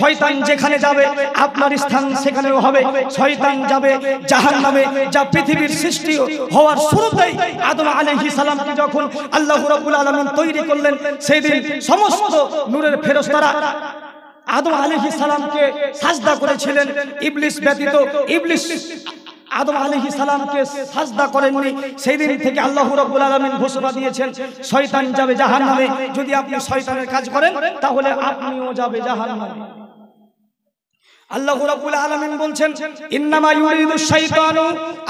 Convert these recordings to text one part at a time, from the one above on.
শয়তান যেখানে যাবে আপনার স্থান সেখানেও হবে। শয়তান যাবে জাহান্নামে। যা পৃথিবীর সৃষ্টি হওয়ার শুরুতেই আদম আলাইহিস সালামকে যখন আল্লাহ রাব্বুল আলামিন তৈরি করলেন, সেদিন সমস্ত নূরের ফেরেশতারা আদম আলাইহিস সালামকে সাজদা করেছিলেন, ইবলিস ব্যতীত। ইবলিস আদম আলাইহিস সালামকে সাজদা করেননি। সেই দিন থেকে আল্লাহ রাব্বুল আলামিন ঘোষণা দিয়েছেন শয়তান যাবে জাহান্নামে। যদি আপনি শয়তানের কাজ করেন তাহলে আপনিও যাবে জাহান্নামে। আল্লাহ রাব্বুল আলামিন বলছেন ইন্নামা ইউরিদুশ শাইতানু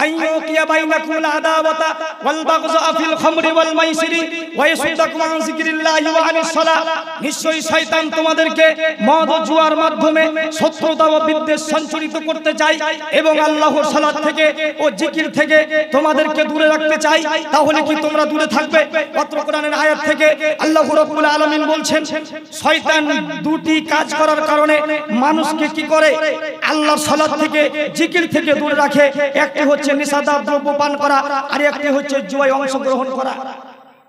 আইয়ুকিয়া বাইনাকুমুল আদাওয়াতা ওয়াল বাগযা ফিল খামরি ওয়াল মাইসিরি ওয়া ইয়াসুদ্দাকুম আন যিকরিল্লাহি ওয়া আনিস সালাহ। নিশ্চয়ই শয়তান তোমাদেরকে মদ ও জুয়ার মাধ্যমে শত্রুতা ও বিদ্বেষ সঞ্চারিত করতে চায় এবং আল্লাহর সালাত থেকে ও জিকির থেকে তোমাদেরকে দূরে রাখতে চায়। তাহলে কি তোমরা দূরে থাকবে? অত্র কোরআনের আয়াত থেকে আল্লাহ রাব্বুল আলামিন বলছেন শয়তান দুটি কাজ করার কারণে মানুষকে কি করে? আল্লাহর সালাত থেকে জিকির থেকে দূরে রাখে। একটি হচ্ছে নিশাদার দ্রব্য পান করা, আর একটি হচ্ছে জুয়ায় অংশগ্রহণ করা।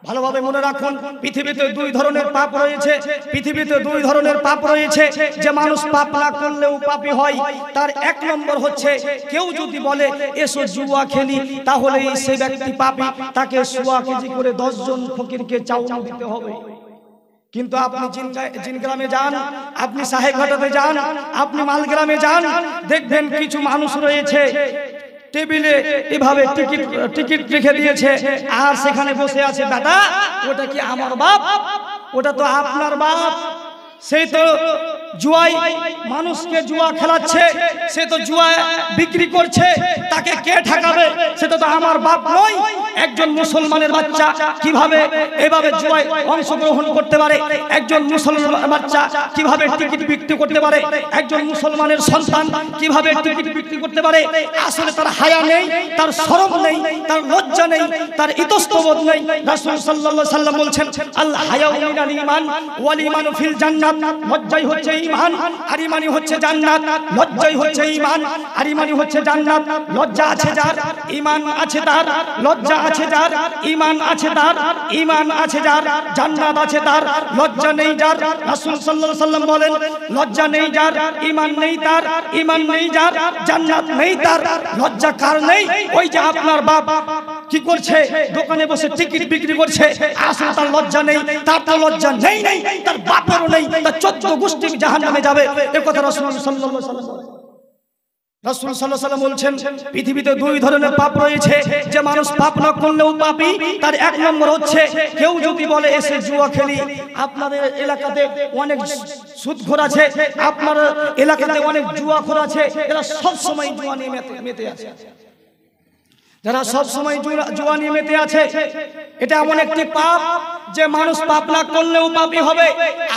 ভালোভাবে মনে রাখুন, পৃথিবীতে দুই ধরনের পাপ রয়েছে। পৃথিবীতে দুই ধরনের পাপ রয়েছে যে মানুষ পাপ না করলেও পাপী হয়। তার এক নম্বর হচ্ছে কেউ যদি বলে এসো জুয়া খেলি, তাহলেই সেই ব্যক্তি পাপী। তাকে সুয়া কেজি করে 10 জন ফকিরকে চাউল দিতে হবে। কিন্তু আপনি জিনগ্রামে যান, আপনি সাহেবঘাটাতে যান, আপনি মালগ্রামে যান, দেখবেন কিছু মানুষ রয়েছে টেবিলে এভাবে টিকিট রেখে দিয়েছে, আর সেখানে বসে আছে। বেটা, ওটা কি আমার বাপ? ওটা তো আপনার বাপ। সেই তো জুয়াই মানুষকে জুয়া খেলাচ্ছে, সে তো জুয়া বিক্রি করছে। তাকে কে ঠকাবে? সেটা তো আমার বাপ নয়। একজন মুসলমানের বাচ্চা কিভাবে এভাবে জুয়ায় অংশগ্রহণ করতে পারে? একজন মুসলমান বাচ্চা কিভাবে টিকিট বিক্রি করতে পারে? একজন মুসলমানের সন্তান কিভাবে টিকিট বিক্রি করতে পারে? আসলে তার হায়া নেই, তার শরম নেই, তার লজ্জা নেই, তার ইতস্তবোধ নেই। রাসূল সাল্লাল্লাহু আলাইহি সাল্লাম বলছেন আল হায়াউ মিনাল ঈমান ওয়াল ঈমানু ফিল জান্নাত। লজ্জাই হচ্ছে ঈমান, আর ঈমানই হচ্ছে জান্নাত। লজ্জাই হচ্ছে ঈমান, আর ঈমানই হচ্ছে জান্নাত। লজ্জা আছে যার, ঈমান আছে তার। লজ্জা আছে যার, ঈমান আছে তার। ঈমান আছে যার, জান্নাত আছে তার। লজ্জা নেই যার, রাসূল সাল্লাল্লাহু আলাইহি সাল্লাম বলেন লজ্জা নেই যার, ঈমান নেই তার। ঈমান নেই যার, জান্নাত নেই তার। লজ্জা কার নেই? ওই যে আপনার বাপ কি করছে? দোকানে বসে টিকিট বিক্রি করছে। আসলে তার লজ্জা নেই। তার তো লজ্জা নেই, তার বাপেরও নেই। তার 14 গোষ্ঠী জাহান্নামে যাবে। এই কথা রাসূল সাল্লাল্লাহু আলাইহি সাল্লাম বলেন। রাসূল সাল্লাল্লাহু আলাইহি সাল্লাম বলছেন পৃথিবীতে দুই ধরনের পাপ রয়েছে যে মানুষ পাপ না করলেও পাপী। তার এক নম্বর হচ্ছে কেউ যদি বলে এসে জুয়া খেলি। আপনাদের এলাকাতে অনেক সুদখোর আছে, আপনার এলাকাতে অনেক জুয়াখোর আছে। এরা সব সময় জুয়া নিয়ে মেতে আছে। যারা সব সময় জুয়া নিয়ে মেতে আছে, এটা এমন একটি পাপ যে মানুষ পাপ না করলেও পাপী হবে।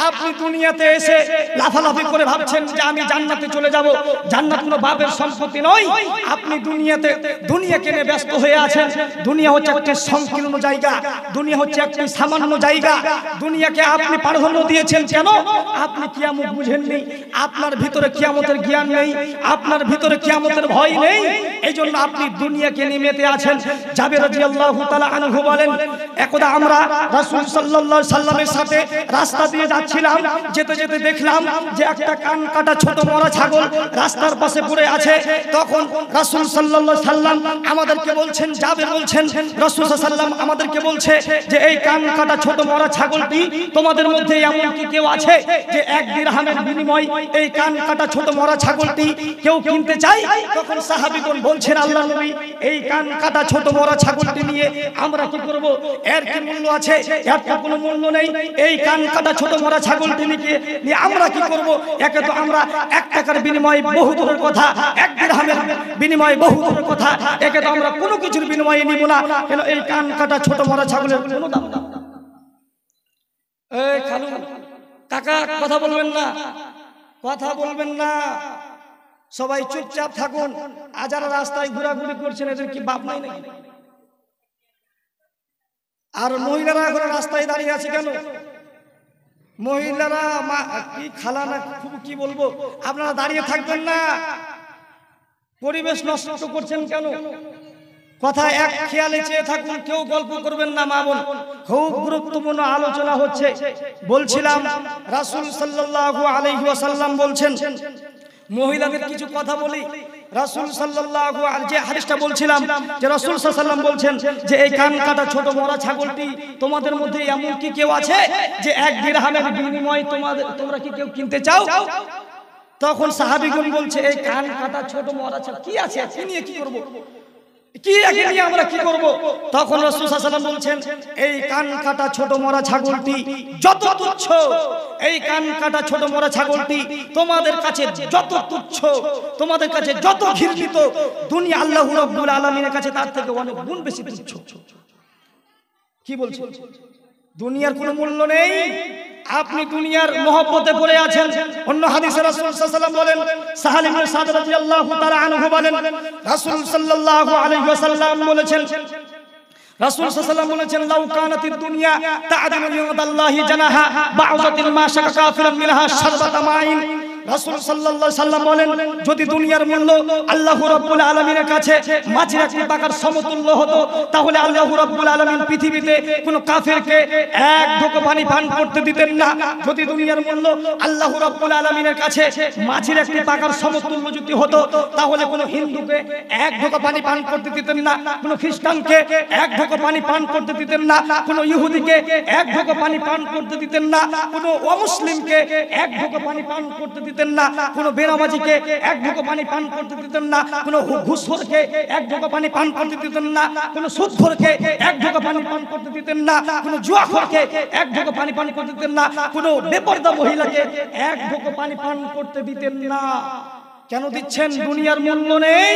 আপনি দুনিয়াতে এসে লাফালাফি করে ভাবছেন যে আমি জান্নাতে চলে যাব। জান্নাত কোনো বাপের সম্পত্তি নয়। আপনি দুনিয়াকে নিয়ে ব্যস্ত হয়ে আছেন। দুনিয়া হচ্ছে একটি সংকীর্ণ জায়গা, দুনিয়া হচ্ছে একটি সামান্য জায়গা। দুনিয়াকে আপনি প্রাধান্য দিয়েছেন কেন? আপনি কিয়ামত বুঝেননি। আপনার ভিতরে কিয়ামতের জ্ঞান নেই, আপনার ভিতরে কিয়ামতের ভয় নেই। এই জন্য আপনি দুনিয়াকে নিয়ে মেতে আছেন। জাবের রাদিয়াল্লাহু তাআলা আনহু বলেন একদা আমরা রাসূল সাল্লাল্লাহু আলাইহি সাল্লামের সাথে রাস্তা দিয়ে যাচ্ছিলাম। যেতে যেতে দেখলাম যে একটা কান কাটা ছোট মরা ছাগল রাস্তার পাশে পড়ে আছে। তখন রাসূল সাল্লাল্লাহু আলাইহি সাল্লাম আমাদেরকে বলছেন, জাবের বলছেন রাসূল সাল্লাল্লাহু আলাইহি সাল্লাম আমাদেরকে বলছে যে এই কান কাটা ছোট মরা ছাগলটি তোমাদের মধ্যে এমন কি কেউ আছে যে 1 দিরহামের বিনিময়ে এই কান কাটা ছোট মরা ছাগলটি কেউ কিনতে চায়? তখন সাহাবীগণ বলছেন আল্লাহর নবী, এই কান কাটা ছোট মরা ছাগলটি নিয়ে আমরা কি করব? এর কি মূল্য আছে? এর তো কোনো মূল্য নেই। এই কান কাটা ছোট মরা ছাগলটি নিয়ে আমরা কি করব? একে তো আমরা 1 টাকার বিনিময়ে বহু দূরের কথা, 1 দিরহামের বিনিময়ে বহু দূরের কথা। একে তো আমরা কোনো কিছুর বিনিময়ে নিব না। কেন? এই কান কাটা ছোট মরা ছাগলের কোনো দাম না। এই খালু কাকা কথা বলবেন না, কথা বলবেন না, সবাই চুপচাপ থাকুন। আর যারা রাস্তায় ঘোরাঘুরি করছেন এদের কি বাপ নাই নাকি? আর মহিলারা এখন রাস্তায় দাঁড়িয়ে আছে কেন? মহিলারা কি খালা না কি বলবো, আপনারা দাঁড়িয়ে থাকবেন না। পরিবেশ নষ্ট করছেন কেন? কথা এক খেয়ালে চেয়ে থাকুন, কেউ গল্প করবেন না। মা বোন খুব গুরুত্বপূর্ণ আলোচনা হচ্ছে। বলছিলাম রাসূল সাল্লাল্লাহু আলাইহি ওয়াসাল্লাম বলছেন, মহিলাদের কিছু কথা বলি। রাসূল সাল্লাল্লাহু আলাইহি যে হাদিসটা বলছিলাম যে রাসূল সাল্লাল্লাহু আলাইহি ওয়াসাল্লাম বলছেন যে এই কান কাটা ছোট মরা ছাগলটি তোমাদের মধ্যে এমন কি কেউ আছে যে এক দিরহামের বিনিময়ে তোমরা কি কেউ কিনতে চাও? তখন সাহাবীগণ বলছে এই কান কাটা ছোট মরা ছাগল কি আছে, কি নিয়ে কি করব, কি একে নিয়ে আমরা কি করব? তখন রাসূল সাল্লাল্লাহু আলাইহি ওয়াসাল্লাম বলছেন এই কান কাটা ছোট মরা ছাগলটি যত তুচ্ছ, এই কান কাটা ছোট মরা ছাগলটি তোমাদের কাছে যত তুচ্ছ, তোমাদের কাছে যত ঘৃণিত, দুনিয়া আল্লাহ রাব্বুল আলামিনের কাছে তার থেকে অনেক গুণ বেশি তুচ্ছ। কি বলছেন? দুনিয়ার কোনো মূল্য নেই। আপনি দুনিয়ার মহব্বতে পড়ে আছেন। অন্য হাদিসে রাসূল সাল্লাল্লাহু আলাইহি ওয়াসাল্লাম বলেন, সাহাল ইবনে সাদ রাদিয়াল্লাহু তাআলা আনহু বলেন, রাসূল সাল্লাল্লাহু আলাইহি ওয়াসাল্লাম বলেছেন, রাসূল সাল্লাল্লাহু আলাইহি ওয়াসাল্লাম বলেছেন লাউ কানাতিদ দুনিয়া তা'দিলু লিওয়াদাল্লাহি জানাহা বা'উযাতিন মা শাকা কাফিরান মিনহা শারবাতা মাইন। রাসূল সাল্লাল্লাহু আলাইহি ওয়াসাল্লাম বলেন যদি দুনিয়ার মূল্য আল্লাহ রাব্বুল আলামিনের কাছে মাছের একটি পাকার সমতুল্য হতো, তাহলে আল্লাহ রাব্বুল আলামিন পৃথিবীতে কোনো কাফেরকে এক ঢোক পানি পান করতে দিতেন না। যদি দুনিয়ার মূল্য আল্লাহ রাব্বুল আলামিনের কাছে মাছের একটি পাকার সমতুল্য যদি হতো, তাহলে কোনো হিন্দুকে এক ঢোক পানি পান করতে দিতেন না, কোনো খ্রিস্টানকে এক ঢোক পানি পান করতে দিতেন না, কোনো ইহুদিকে এক ঢোক পানি পান করতে দিতেন না, কোনো অমুসলিমকে এক ঢোক পানি পান করতে দিতেন না, কোনো বেনামাজিকে এক ঢোক পানি পান করতে দিতেন না, কোনো ঘুষখোরকে এক ঢোক পানি পান করতে দিতেন না, কোনো সুদখোরকে এক ঢোক পানি পান করতে দিতেন না, কোনো জুয়াখোরকে এক ঢোক পানি পান করতে দিতেন না, কোনো বেপরদা মহিলাকে এক ঢোক পানি পান করতে দিতেন না। কেন দিচ্ছেন? দুনিয়ার মূল্য নেই।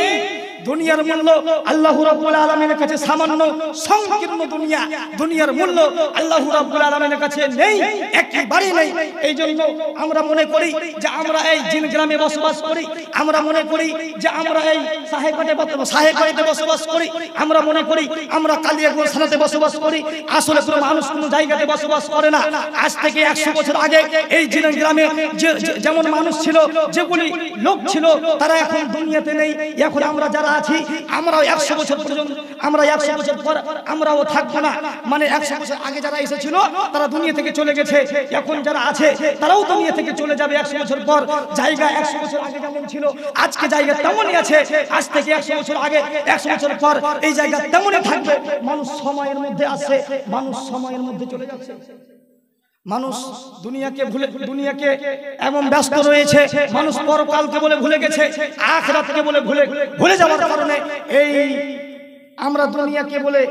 দুনিয়ার মূল্য আল্লাহ রাব্বুল আলামিনের কাছে সামান্য সংকীর্ণ দুনিয়া, দুনিয়ার মূল্য আল্লাহ রাব্বুল আলামিনের কাছে নেই, একেবারেই নেই। এই জন্য আমরা মনে করি যে আমরা এই জিন গ্রামে বসবাস করি, আমরা মনে করি যে আমরা এই সাহেববাড়িতে বসবাস করি, আমরা মনে করি আমরা কালিয়াগঞ্জ থানাতে বসবাস করি। আসলে কোনো মানুষ কোনো জায়গাতে বসবাস করে না। আজ থেকে 100 বছর আগে এই জিন গ্রামে যেমন মানুষ ছিল, যেগুলি লোক ছিল, তারা এখন দুনিয়াতে নেই। এখন আমরা যারা আছি আমরাও 100 বছর পর্যন্ত, আমরা 100 বছর পর আমরাও থাকবো না। মানে 100 বছর আগে যারা এসেছিল তারা দুনিয়া থেকে চলে গেছে, এখন যারা আছে তারাও দুনিয়া থেকে চলে যাবে 100 বছর পর। জায়গা 100 বছর আগে যেমন ছিল আজকে জায়গা তেমনই আছে, আজ থেকে 100 বছর আগে 100 বছর পর এই জায়গা তেমনই থাকবে। মানুষ সময়ের মধ্যে আসছে, মানুষ সময়ের মধ্যে চলে যাচ্ছে। মানুষ দুনিয়াকে এমন ব্যস্ত রয়েছে, মানুষ পরকালকে বলে ভুলে গেছে, আখিরাতকে বলে ভুলে যাওয়ার কারণে এই আমরা দুনিয়াকে বলে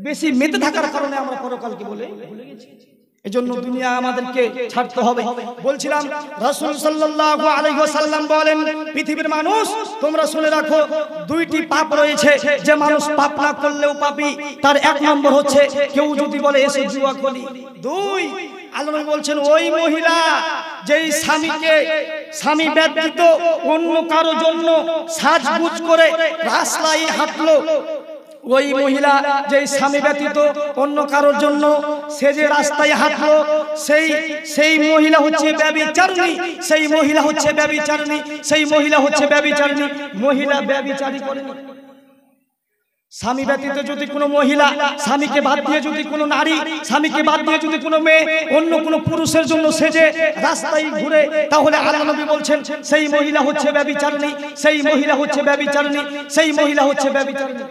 বেশি মেতে থাকার কারণে আমরা পরকালকে বলে ভুলে গেছি। এজন্য দুনিয়া আমাদেরকে ছাড়তে হবে। বলছিলাম রাসূল সাল্লাল্লাহু আলাইহি ওয়াসাল্লাম বলেন পৃথিবীর মানুষ তোমরা শুনে রাখো, দুইটি পাপ রয়েছে যে মানুষ পাপ না করলেও পাপী। তার 1 নম্বর হচ্ছে কেউ যদি বলে এসে জুয়া খেলি। 2 আল্লাহ নবী বলছেন ওই মহিলা যেই স্বামী ব্যতীত অন্য কারো জন্য সাজগুজ করে রাস্তায় হাঁটলো, ওই মহিলা যেই স্বামী ব্যতীত অন্য কারোর জন্য সে যে রাস্তায় হাঁটলো, সেই মহিলা হচ্ছে ব্যভিচারিণী, সেই মহিলা হচ্ছে ব্যভিচারিণী, সেই মহিলা হচ্ছে ব্যভিচারিণী। মহিলা ব্যভিচারী করেনি। স্বামী ব্যতীত যদি কোনো মহিলা, স্বামীকে বাদ দিয়ে যদি কোনো নারী, স্বামীকে বাদ দিয়ে যদি কোনো মেয়ে অন্য কোনো পুরুষের জন্য সেজে রাস্তায় ঘুরে, তাহলে আল্লাহ নবী বলছেন সেই মহিলা হচ্ছে ব্যভিচারিণী, সেই মহিলা হচ্ছে ব্যভিচারিণী, সেই মহিলা হচ্ছে ব্যভিচারিণী।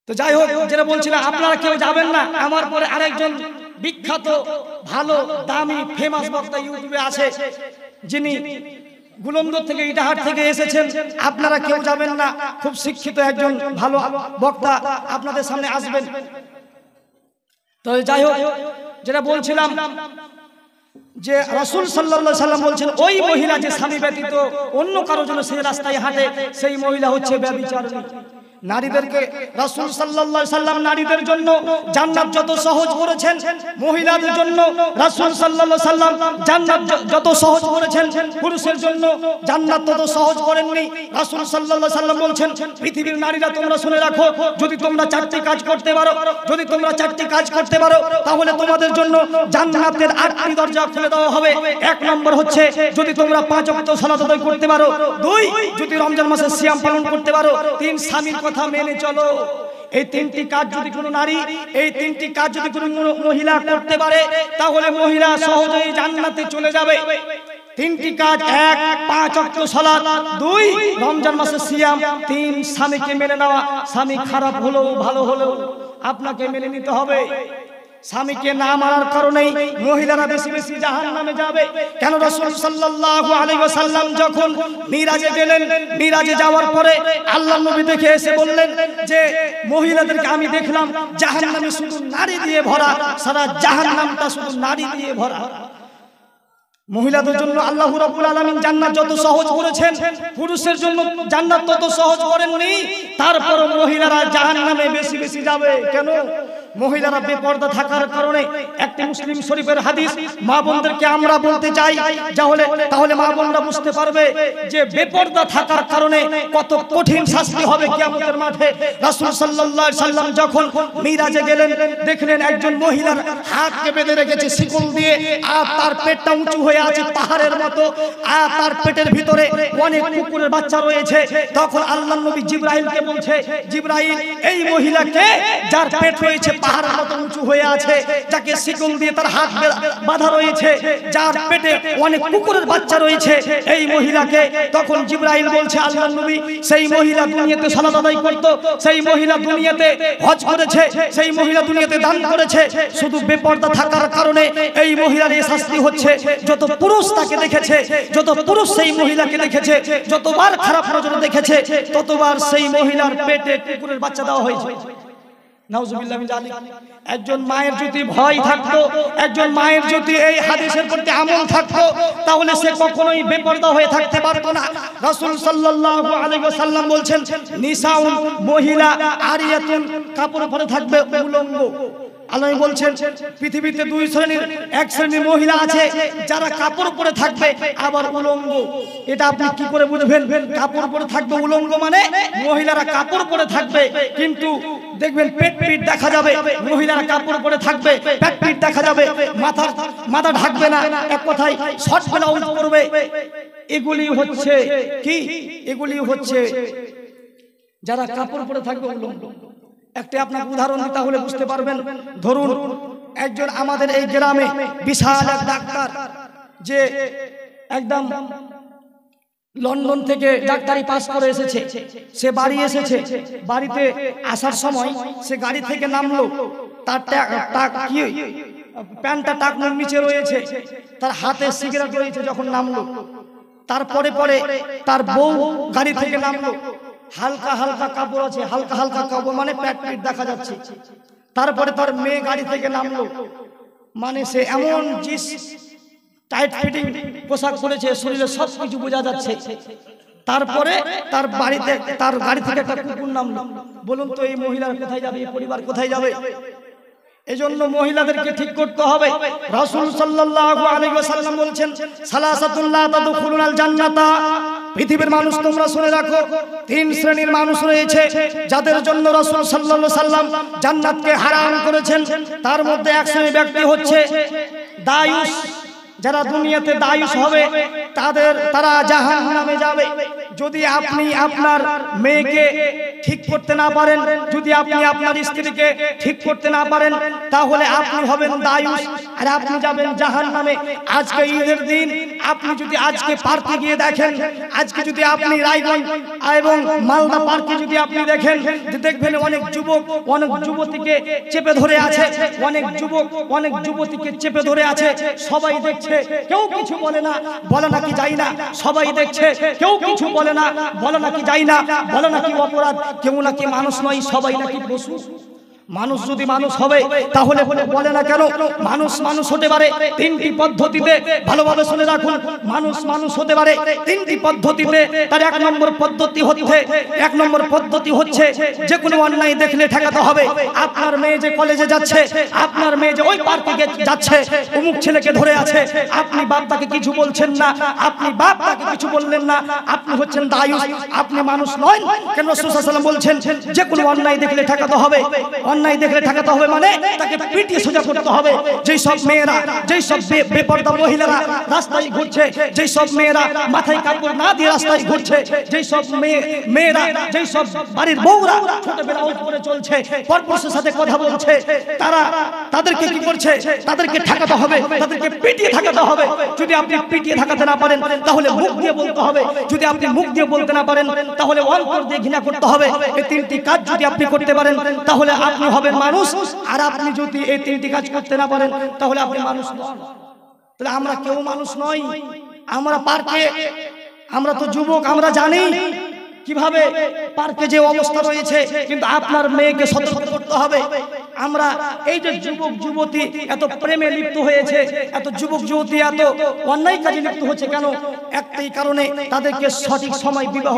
তো যাই হোক, যেটা বলছিলাম আপনারা কেউ যাবেন না। আমার পরে আরেকজন বিখ্যাত ভালো দামি ফেমাস বক্তা ইউটিউবে আছে, যিনি গুলন্দর থেকে ইটাহাট থেকে এসেছেন। আপনারা কেউ যাবেন না, খুব শিক্ষিত একজন ভালো বক্তা আপনাদের সামনে আসবেন। তো যাই হোক, যেটা বলছিলাম যে রাসূল সাল্লাল্লাহু আলাইহি ওয়াসাল্লাম বলছেন ওই মহিলা যে স্বামী ব্যতীত অন্য কারোর জন্য সেই রাস্তায় হাঁটে, সেই মহিলা হচ্ছে ব্যভিচারিণী। নারীদেরকে রাসূল সাল্লাল্লাহু আলাইহি ওয়াসাল্লাম নারীদের জন্য জান্নাত যত সহজ করেছেন, মহিলাদের জন্য রাসূল সাল্লাল্লাহু আলাইহি ওয়াসাল্লাম জান্নাত যত সহজ করেছেন, পুরুষের জন্য জান্নাত তত সহজ করেননি। রাসূল সাল্লাল্লাহু আলাইহি ওয়াসাল্লাম বলছেন পৃথিবীর নারীরা তোমরা শুনে রাখো, যদি তোমরা 4টি কাজ করতে পারো, যদি তোমরা 4টি কাজ করতে পারো, তাহলে তোমাদের জন্য জান্নাতের 8টি দরজা খুলে দেওয়া হবে। 1 নম্বর হচ্ছে যদি তোমরা 5 ওয়াক্ত সালাত আদায় করতে পারো, 2 যদি রমজান মাসে সিয়াম পালন করতে পারো, 3 স্বামীর কথা মেনে চলো। এই তিনটি কাজ যদি কোনো নারী, এই তিনটি কাজ যদি কোনো মহিলা করতে পারে, তাহলে মহিলা সহজেই জান্নাতে চলে যাবে। তিনটি কাজ: 1 5 ওয়াক্ত সালাত, 2 রমজান মাসে সিয়াম, 3 স্বামীকে মেনে নেওয়া। স্বামী খারাপ হলেও ভালো হলেও আপনাকে মেনে নিতে হবে। স্বামীকে না মানার কারণেই মহিলারা বেশি বেশি জাহান্নামে যাবে। কেন? রাসূল সাল্লাল্লাহু আলাইহি ওয়াসাল্লাম যখন মিরাজে গেলেন, মিরাজে যাওয়ার পরে আল্লাহর নবী দেখে এসে বললেন যে মহিলাদেরকে আমি দেখলাম জাহান্নামে শুধু নারী দিয়ে ভরা, সারা জাহান্নামটা শুধু নারী দিয়ে ভরা। মহিলাদের জন্য আল্লাহ রাব্বুল আলামিন জান্নাত যত সহজ করেছেন, পুরুষের জন্য জান্নাত তত সহজ করেননি। তারপর মহিলারা জাহান্নামে বেশি বেশি যাবে। কেন? মহিলারা বেপরদা থাকার কারণে। একটি মুসলিম শরীফের হাদিস মা বোনদেরকে আমরা বলতে চাই, তাহলে মা বোনরা বুঝতে পারবে যে বেপরদা থাকার কারণে কত কঠিন শাস্তি হবে কিয়ামতের মাঠে। রাসূল সাল্লাল্লাহু আলাইহি সাল্লাম যখন মিরাজে গেলেন, দেখলেন একজন মহিলার হাতকে বেঁধে রেখেছে শিকল দিয়ে, আর তার পেটটা উঁচু হয়ে আছে পাহাড়ের মতো, আর তার পেটের ভিতরে অনেক কুকুরের বাচ্চা রয়েছে। তখন আল্লাহর নবী জিবরাইলকে বলছে, জিবরাইল, এই মহিলাকে যার পেট রয়েছে পাহাড়ের মতো উঁচু হয়ে আছে, যাকে শিকল দিয়ে তার হাত বাঁধা রয়েছে, যার পেটে অনেক কুকুরের বাচ্চা রয়েছে, এই মহিলাকে। তখন জিবরাইল বলছে, আল্লাহর নবী, সেই মহিলা দুনিয়াতে সালাত আদায় করত, সেই মহিলা দুনিয়াতে হজ করেছে, সেই মহিলা দুনিয়াতে দান করেছে, শুধু বেপরদা থাকার কারণে এই মহিলার এই শাস্তি হচ্ছে। যত পুরুষ তাকে দেখেছে, যত পুরুষ সেই মহিলাকে দেখেছে, যতবার খারাপ নজরে দেখেছে, ততবার সেই মহিলার পেটে কুকুরের বাচ্চা দেওয়া হয়েছে। নাউজুবিল্লাহ মিন যালিক। একজন মায়ের যদি ভয় থাকতো, একজন মায়ের যদি এই হাদিসের প্রতি আমল থাকতো, তাহলে সে কখনোই বেপরদা হয়ে থাকতে পারতো না। রাসূল সাল্লাল্লাহু আলাইহি ওয়াসাল্লাম বলছেন, নিসাউন, মহিলা, আরিয়াতুন, কাপড় পরে থাকবে উলঙ্গ। আল্লাহ বলছেন পৃথিবীতে দুই শ্রেণীর, এক শ্রেণীর মহিলা আছে যারা কাপড় পরে থাকবে আবার উলঙ্গ। এটা আপনি কি করে বুঝবেন? কাপড় পরে থাকবে উলঙ্গ মানে মহিলারা কাপড় পরে থাকবে, কিন্তু দেখবেন পেট পিঠ দেখা যাবে। মহিলারা কাপড় পরে থাকবে, পেট পিঠ দেখা যাবে, মাথা ঢাকবে না, এক কথায় শর্ট ব্লাউজ পরবে। এগুলি হচ্ছে কি? এগুলি হচ্ছে যারা কাপড় পরে থাকবে উলঙ্গ। একটা আপনাকে উদাহরণ দিতে হলে বুঝতে পারবেন। ধরুন একজন আমাদের এই গ্রামে বিশাল এক ডাক্তার, যে একদম লন্ডন থেকে ডাক্তারি পাস করে এসেছে, সে বাড়ি এসেছে। বাড়িতে আসার সময় সে গাড়ি থেকে নামলো, তার প্যান্টটা টাকনোর নিচে রয়েছে, তার হাতে সিগারেট রয়েছে। যখন নামলো, তারপরে তার বউ গাড়ি থেকে নামলো, হালকা হালকা কাপড় আছে, হালকা হালকা কাপড় মানে পেট পিঠ দেখা যাচ্ছে। তারপরে তার মেয়ে গাড়ি থেকে নামলো, মানে সে এমন জিন্স টাইট ফিটিং পোশাক পরেছে, শরীরে সব কিছু বোঝা যাচ্ছে। তারপরে তার গাড়ি থেকে একটা কুকুর নামলো। বলুন তো এই মহিলার কোথায় যাবে? এই পরিবার কোথায় যাবে? এজন্য মহিলাদেরকে ঠিক করতে হবে। রাসূল সাল্লাল্লাহু আলাইহি ওয়াসাল্লাম বলছেন, সালাসাতুন লা তাদখুলুনাল জান্নাতা। পৃথিবীর মানুষ তোমরা শুনে রাখো, 3 শ্রেণীর মানুষ রয়েছে যাদের জন্য রাসূল সাল্লাল্লাহু আলাইহি ওয়াসাল্লাম জান্নাতকে হারাম করেছেন। তার মধ্যে এক শ্রেণীর ব্যক্তি হচ্ছে দায়ুস। যারা দুনিয়াতে দায়ুস হবে তারা জাহান্নামে যাবে। যদি আপনি আপনার মেয়েকে ঠিক করতে না পারেন, যদি আপনি আপনার স্ত্রীকে ঠিক করতে না পারেন, তাহলে আপনি হবেন দায়ুস, আর আপনি যাবেন জাহান্নামে। আজকে ঈদের দিন আপনি যদি আজকে পার্কে গিয়ে দেখেন, আজকে যদি আপনি রায়গঞ্জ এবং মালদা পার্কে যদি আপনি দেখেন, দেখবেন অনেক যুবক অনেক যুবতীকে চেপে ধরে আছে, অনেক যুবক অনেক যুবতীকে চেপে ধরে আছে। সবাই দেখছে, কেউ কিছু বলে না, বলে নাকি যাই না। সবাই দেখছে, কেউ কিছু বলে না, বলে নাকি যাই না, বলে নাকি অপরাধ, কেউ নাকি মানুষ নয়, সবাই নাকি পশু। মানুষ যদি মানুষ হবে তাহলে বলে না কেন? মানুষ হতে পারে 3টি পদ্ধতিতে। ভালোভাবে শুনে রাখুন, মানুষ হতে পারে 3টি পদ্ধতিতে। তার 1 নম্বর পদ্ধতি হচ্ছে যে কোনো অন্যায় দেখলে ঠেকাতে হবে। আপনার মেয়ে যে কলেজে যাচ্ছে, আপনার মেয়ে যে ওই পার্কে যাচ্ছে, অমুক ছেলেকে ধরে আছে, আপনি বাপ তাকে কিছু বলছেন না, আপনি বাপ তাকে কিছু বললেন না, আপনি হচ্ছেন দায়ুস, আপনি মানুষ নয়। কেন? রাসূল সাল্লাল্লাহু আলাইহি ওয়াসাল্লাম বলছেন যে কোনো অন্যায় দেখলে ঠেকাতে হবে। অন্যায় দেখলে ঠেকাতে হবে, মানে তাকে পিটিয়ে সোজা করতে হবে। যেই সব মেয়েরা, যেই সব বেপরদা মহিলারা রাস্তায় ঘুরছে, যেই সব মেয়েরা মাথায় কাপড় না দিয়ে রাস্তায় ঘুরছে, যেই সব মেয়েরা, যেই সব বাড়ির বউরা ছোট ব্লাউজ পরে চলছে, পরপুরুষের সাথে কথা বলছে, তাদেরকে কি করছে? তাদেরকে ঠেকাতে হবে, তাদেরকে পিটিয়ে ঠেকাতে হবে। যদি আপনি পিটিয়ে ঠেকাতে না পারেন তাহলে মুখ দিয়ে বলতে হবে। যদি আপনি মুখ দিয়ে বলতে না পারেন তাহলে অন্তর দিয়ে ঘৃণা করতে হবে। এই তিনটি কাজ যদি আপনি করতে পারেন তাহলে আপনি হবেন মানুষ। আর আপনি যদি এই তিনটি কাজ করতে না পারেন তাহলে আপনি মানুষ নন। তাহলে আমরা কেউ মানুষ নই। আমরা পার্কে, আমরা তো যুবক, আমরা জানি কিভাবে পার্কে যে অবস্থা রয়েছে, কিন্তু আপনার মেয়েকে সতর্ক করতে হবে। আমরা এই যে যুবক যুবতী এত প্রেমে লিপ্ত হয়েছে, এত যুবক যুবতী এত অন্যায় কাজে লিপ্ত হচ্ছে কেন? একটাই কারণে, তাদেরকে সঠিক সময় বিবাহ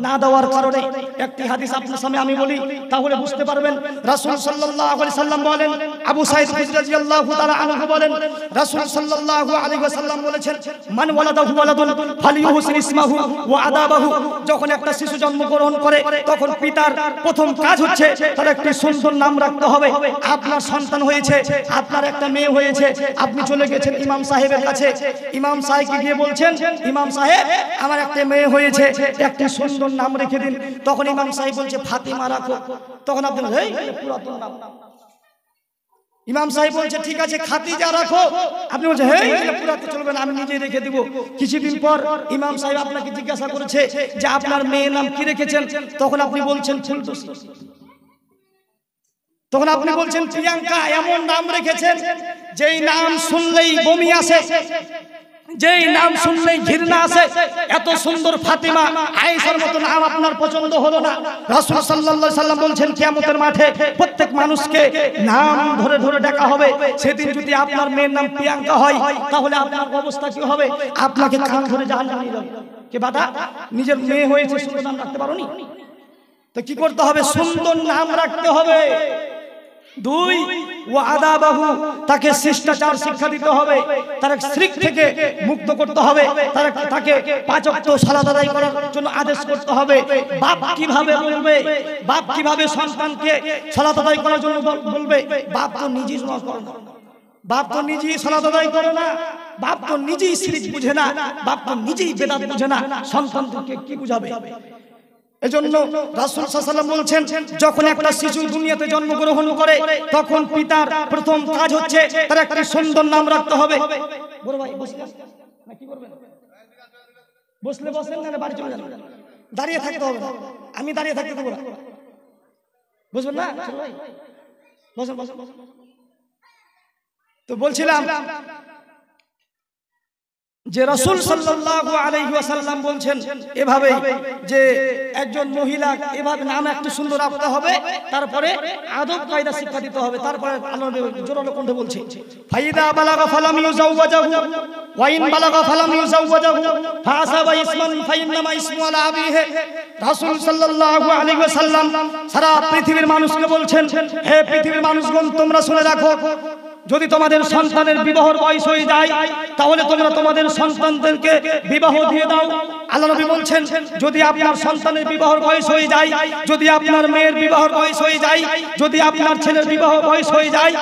না দেওয়ার কারণে। একটি হাদিস আপনার সামনে আমি বলি, তাহলে বুঝতে পারবেন। রাসূল সাল্লাল্লাহু আলাইহি সাল্লাম বলেন, আবু সাঈদ খুদরী রাদিয়াল্লাহু তাআলা আনহু বলেন, রাসূল সাল্লাল্লাহু আলাইহি ওয়াসাল্লাম বলেছেন, মান ওয়ালাদাহু ওয়ালাদুন ফালিয়ুহসিন ইসমাহু ওয়া আদাবাহু। যখন একটা শিশু জন্মগ্রহণ করে তখন পিতার প্রথম কাজ হচ্ছে তার একটি সুন্দর নাম রাখতে হবে। আপনার সন্তান হয়েছে, আপনার একটা মেয়ে হয়েছে, আপনি চলে গেছেন ইমাম সাহেবের কাছে, ইমাম সাহেবকে গিয়ে বলছেন, ইমাম সাহেব আমার একটা মেয়ে হয়েছে, একটা সুন্দর নাম রেখে দিন। তখন ইমাম সাহেব বলছে ফাতিমা রাখো। তখন আপনি এই পুরাতন নাম। ইমাম সাহেব বলছে ঠিক আছে খাদিজা রাখো। আপনি বলছেন এই পুরাতন চলবে না, আমি নিজেই রেখে দিব। কিছুদিন পর ইমাম সাহেব আপনাকে জিজ্ঞাসা করেছে যে আপনার মেয়ের নাম কি রেখেছেন? তখন আপনি বলছেন ফুলটুসি। তখন আপনি বলছেন প্রিয়াঙ্কা। এমন নাম রেখেছেন যেই নাম শুনলেই বমি আসে, যেই নাম শুনলেই ঘৃণা আসে। এত সুন্দর ফাতিমা, আয়েশার মতো নাম আপনার পছন্দ হলো না। রাসূল সাল্লাল্লাহু আলাইহি সাল্লাম বলছেন কিয়ামতের মাঠে প্রত্যেক মানুষকে নাম ধরে ধরে ডাকা হবে। সেদিন যদি আপনার মেয়ের নাম প্রিয়াঙ্কা হয় তাহলে আপনার অবস্থা কি হবে? আপনাকে কান ধরে জাহান্নামে নিয়ে যাবে। কে বাবা নিজের মেয়ে হয়েছে সুন্দর নাম রাখতে পারোনি? তো কি করতে হবে? সুন্দর নাম রাখতে হবে। দুই, ওয়া আদাবাহু, তাকে শিষ্টাচার শিক্ষা দিতে হবে, তার শিরক থেকে মুক্ত করতে হবে, তাকে পাঁচ ওয়াক্ত সালাত আদায় করার জন্য আদেশ করতে হবে। বাপ কিভাবে বলবে? বাপ কিভাবে সন্তানকে সালাত আদায় করার জন্য বলবে? বাপ তো নিজেই নামাজ পড়ে না, বাপ তো নিজেই সালাত আদায় করে না, বাপ তো নিজেই শিরক বুঝে না, বাপ তো নিজেই বেদাত বুঝে না, সন্তানকে কি বুঝাবে? এজন্য রাসূল সাল্লাল্লাহু আলাইহি ওয়াসাল্লাম বলছেন যখন একটা শিশু দুনিয়াতে জন্মগ্রহণ করে তখন পিতার প্রথম কাজ হচ্ছে তার একটা সুন্দর নাম রাখতে হবে। বড় ভাই বসলেন না কি করবেন? বসলে বসেন, না বাড়ি চলে যান। দাঁড়িয়ে থাকতে হবে না, আমি দাঁড়িয়ে থাকতে দেব না, বুঝবেন না? বসেন বসেন। তো বলছিলাম যে রাসূল সাল্লাল্লাহু আলাইহি ওয়াসাল্লাম বলছেন এভাবে যে একজন মহিলা এভাবে নাম একটু সুন্দর রাখতে হবে, তারপরে আদব কায়দা শিক্ষা দিতে হবে। তারপরে আল্লাহ জোরালো কণ্ঠে বলছে ফাইদা বালাগা ফালাম ইউজাওয়াজাহু ওয়া ইন বালাগা ফালাম ইউজাওয়াজাহু ফাসাবা ইসমান ফাইন্নামা ইসমু আলা আবিহি। রাসূল সাল্লাল্লাহু আলাইহি ওয়াসাল্লাম সারা পৃথিবীর মানুষকে বলছেন, হে পৃথিবীর মানুষগণ তোমরা শুনে রাখো, যদি তোমাদের সন্তানের বিবাহের বয়স হয়ে যায় তাহলে তোমরা তোমাদের সন্তানদেরকে বিবাহ দিয়ে দাও। আল্লাহ নবী বলছেন যদি আপনার সন্তানের বিবাহের বয়স হয়ে যায়, যদি আপনার মেয়ের বিবাহের বয়স হয়ে যায়, যদি আপনার ছেলের বিবাহ বয়স হয়ে যায়,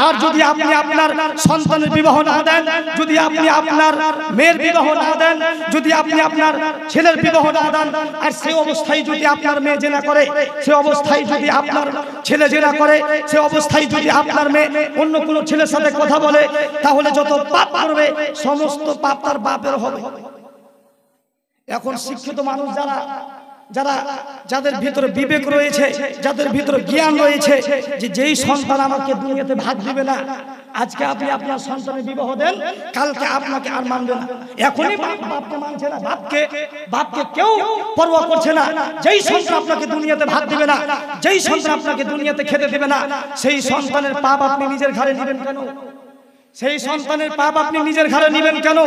আর যদি আপনি আপনার সন্তানের বিবাহ না দেন, যদি আপনি আপনার মেয়ের বিবাহ না দেন, যদি আপনি আপনার ছেলের বিবাহ না দেন, আর সেই অবস্থায় যদি আপনার মেয়ে জেনা করে, সেই অবস্থায় যদি আপনার ছেলে জেনা করে, সেই অবস্থায় যদি আপনার মেয়ে অন্য কোনো ছেলের সাথে কথা বলে, তাহলে যত পাপ করবে সমস্ত পাপ তার বাপের হবে। এখন শিক্ষিত মানুষ যাদের ভিতরে বিবেক রয়েছে, যাদের ভিতরে জ্ঞান রয়েছে, যে যেই সন্তান আমাকে দুনিয়াতে ভাগ দিবে না, আজকে আপনি আপনার সন্তানের বিবাহ দেন, কালকে আপনাকে আর মানবে না। এখনই বাপকে মানছে না, বাপকে কেউ পরোয়া করছে না। যেই সন্তান আপনাকে দুনিয়াতে ভাগ দিবে না, যেই সন্তান আপনাকে দুনিয়াতে খেতে দেবে না, সেই সন্তানের পাপ আপনি নিজের ঘাড়ে নেবেন কেন? সেই সন্তানের পাপ আপনি নিজের ঘাড়ে নেবেন কেন?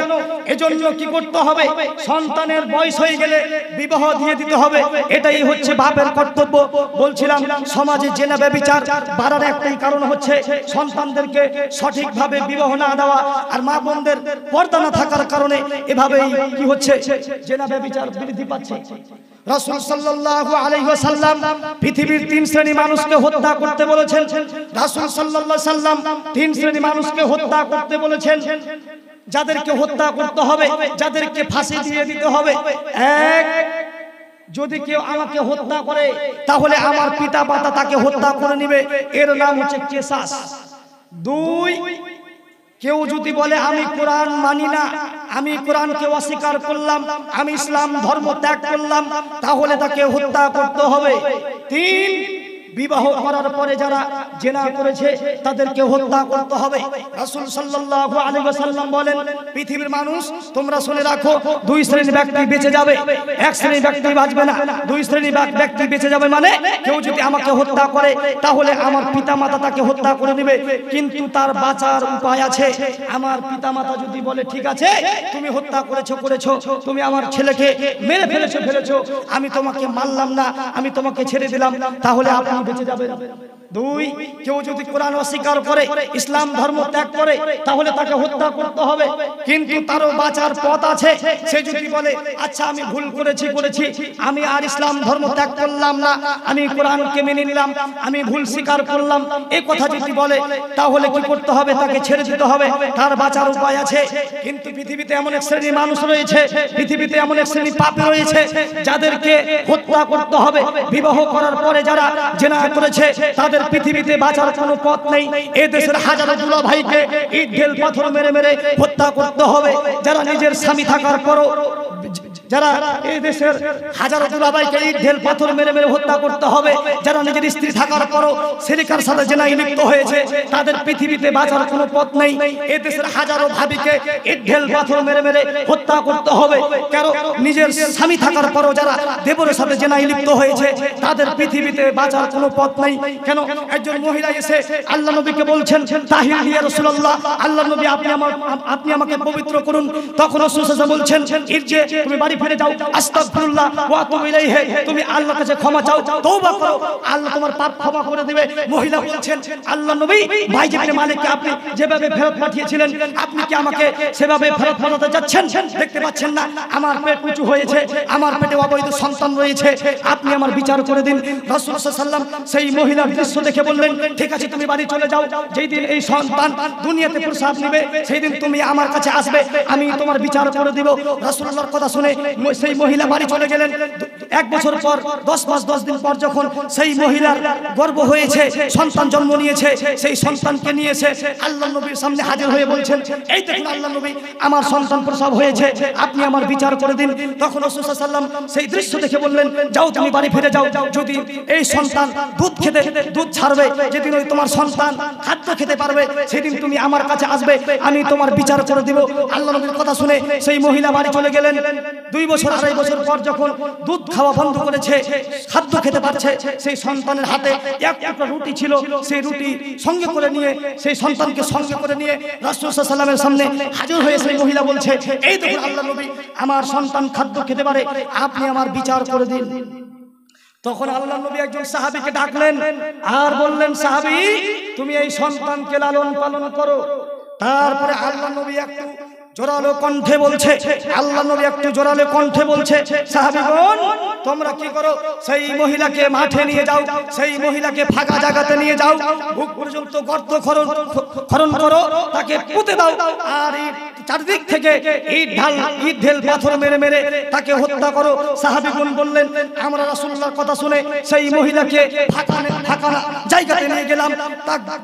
এজন্য কি করতে হবে? সন্তানের বয়স হয়ে গেলে বিবাহ দিয়ে দিতে হবে। এটাই হচ্ছে বাপের কর্তব্য। বলছিলাম সমাজে জেনা ব্যভিচার বাড়ার একটাই কারণ হচ্ছে সন্তানদেরকে সঠিকভাবে বিবাহ না দেওয়া, আর মা বোনদের পর্দা না থাকার কারণে এভাবেই কি হচ্ছে? জেনা ব্যভিচার বৃদ্ধি পাচ্ছে। রাসূল সাল্লাল্লাহু আলাইহি ওয়াসাল্লাম পৃথিবীর তিন শ্রেণী মানুষকে হত্যা করতে বলেছেন। রাসূল সাল্লাল্লাহু আলাইহি ওয়াসাল্লাম তিন শ্রেণী মানুষকে হত্যা করতে বলেছেন, যাদেরকে হত্যা করতে হবে, যাদেরকে ফাঁসি দিয়ে দিতে হবে। এক, যদি কেউ আমাকে হত্যা করে তাহলে আমার পিতা মাতা তাকে হত্যা করে নেবে, এর নাম হচ্ছে কিসাস। দুই, কেউ যদি বলে আমি কোরআন মানি না, আমি কোরআনকে অস্বীকার করলাম, আমি ইসলাম ধর্ম ত্যাগ করলাম, তাহলে তাকে হত্যা করতে হবে। তিন, বিবাহ করার পরে যারা জিনা করেছে তাদেরকে হত্যা করতে হবে। রাসূল সাল্লাল্লাহু আলাইহি ওয়াসাল্লাম বলেন, পৃথিবীর মানুষ তোমরা শুনে রাখো, দুই শ্রেণীর ব্যক্তি বেঁচে যাবে, এক শ্রেণীর ব্যক্তি বাঁচবে না। দুই শ্রেণীর ব্যক্তি বেঁচে যাবে মানে কেউ যদি আমাকে হত্যা করে তাহলে আমার পিতামাতা তাকে হত্যা করে নেবে, কিন্তু তার বাঁচার উপায় আছে। আমার পিতামাতা যদি বলে ঠিক আছে তুমি হত্যা করেছো, তুমি আমার ছেলেকে মেরে ফেলেছো, আমি তোমাকে মারলাম না, আমি তোমাকে ছেড়ে দিলাম, তাহলে আপনি বেঁচে যাবেন। দুই, কেউ যদি কোরআন অস্বীকার করে, ইসলাম ধর্ম ত্যাগ করে, তাহলে তাকে হত্যা করতে হবে, কিন্তু তারও বাঁচার পথ আছে। সে যদি বলে আচ্ছা আমি ভুল করেছি, আমি আর ইসলাম ধর্ম ত্যাগ করলাম না, আমি কোরআনকে মেনে নিলাম, আমি ভুল স্বীকার করলাম, এই কথা যদি বলে তাহলে কি করতে হবে? তাকে ছেড়ে দিতে হবে, তার বাঁচার উপায় আছে। কিন্তু পৃথিবীতে এমন এক শ্রেণীর মানুষ রয়েছে, পৃথিবীতে এমন এক শ্রেণীর পাপী রয়েছে যাদেরকে হত্যা করতে হবে। বিবাহ করার পরে যারা জিনা করেছে তাদের পৃথিবীতে বাঁচার কোনো পথ নেই। এই দেশের হাজারো দুলা ভাইকে ইট ঢেল পাথর মেরে হত্যা করতে হবে। যারা নিজের স্বামী থাকার পরও, যারা এই দেশের হাজারো দুলাভাইকে ইট ঢেল পাথর মেরে হত্যা করতে হবে। যারা নিজের স্ত্রী থাকার পরও সিরিকার সাথে জিনায় লিপ্ত হয়েছে তাদের পৃথিবীতে বাঁচার কোনো পথ নেই। এই দেশের হাজারো ভাবিকে ইট ঢেল পাথর মেরে হত্যা করতে হবে। কেন? নিজের স্বামী থাকার পরও যারা দেবরের সাথে জিনায় লিপ্ত হয়েছে তাদের পৃথিবীতে বাঁচার কোনো পথ নেই। কেন? একজন মহিলা এসে আল্লাহ নবীকে বলছেন, তাহির ইয়া রাসূলুল্লাহ, আল্লাহ নবী আপনি আমাকে পবিত্র করুন। তখন রাসূল সাল্লাল্লাহু আলাইহি ওয়াসাল্লাম বলছেন, ইরজি, তুমি বাড়ি ফিরে যাও, আস্তাগফিরুল্লাহ ওয়া আতুবু ইলাইহি, তুমি আল্লাহর কাছে ক্ষমা চাও, তওবা করো, আল্লাহ তোমার পাপ ক্ষমা করে দিবে। মহিলা বলছেন, আল্লাহ নবী, ভাইজি ইবনে মালিককে আপনি যেভাবে ফেরত পাঠিয়েছিলেন আপনি কি আমাকে সেভাবে ফেরত পাঠাতে যাচ্ছেন? দেখতে পাচ্ছেন না আমার পেট উঁচু হয়েছে, আমার পেটে অবৈধ সন্তান রয়েছে, আপনি আমার বিচার করে দিন। রাসূল সাল্লাল্লাহু আলাইহি ওয়াসাল্লাম সেই মহিলার দৃশ্য দেখে বললেন, ঠিক আছে তুমি বাড়ি চলে যাও, যেই দিন এই সন্তান দুনিয়াতে প্রসাব নেবে সেই দিন তুমি আমার কাছে আসবে, আমি তোমার বিচার করে দিব। রাসূলুল্লাহর কথা শুনে সেই মহিলা বাড়ি চলে গেলেন। 1 বছর পর 10 মাস 10 দিন পর যখন সেই মহিলার গর্ভ হয়েছে, সন্তান জন্ম নিয়েছে, সেই সন্তানকে নিয়ে এসে আল্লাহর নবীর সামনে হাজির হয়ে বলছেন, এই দেখুন আল্লাহর নবী, আমার সন্তান প্রসব হয়েছে, আপনি আমার বিচার করে দিন। তখন রাসূল সাল্লাল্লাহু আলাইহি ওয়াসাল্লাম সেই দৃশ্য দেখে বললেন, যাও তুমি বাড়ি ফিরে যাও, যদি এই সন্তান দুধ ছাড়বে, যেদিন ওই তোমার সন্তান খাদ্য খেতে পারবে সেদিন তুমি আমার কাছে আসবে, আমি তোমার বিচার করে দিব। আল্লাহর নবীর কথা শুনে সেই মহিলা বাড়ি চলে গেলেন। 2 বছর 2.5 বছর পর যখন দুধ খাওয়া বন্ধ করেছে, খাদ্য খেতে পারছে, সেই সন্তানের হাতে এক টুকরা রুটি ছিল, সেই রুটি সঙ্গে করে নিয়ে, সেই সন্তানকে সঙ্গে করে নিয়ে রাসূল সাল্লাল্লাহু আলাইহি ওয়াসাল্লামের সামনে হাজির হয়ে সেই মহিলা বলছে, এই দেখুন আল্লাহর নবী, আমার সন্তান খাদ্য খেতে পারে, আপনি আমার বিচার করে দিন। তখন আল্লাহর নবী একজন সাহাবীকে ডাকলেন আর বললেন, সাহাবী, তুমি এই সন্তানকে লালন পালন করো। তারপরে আল্লাহর নবী একটু জোরালো কণ্ঠে বলছে, সাহাবীগণ তোমরা কি করো, সেই মহিলাকে মাঠে নিয়ে যাও, সেই মহিলাকে ফাঁকা জায়গাতে নিয়ে যাও, বুক পর্যন্ত গর্ত খনন করো, তাকে পুঁতে দাও, আর চারদিক থেকে ইট ঢেল পাথর মেরে তাকে হত্যা করো। সাহাবীগণ বললেন, আমরা রাসূলুল্লাহর কথা শুনে সেই মহিলাকে ফাঁকা জায়গাতে নিয়ে গেলাম,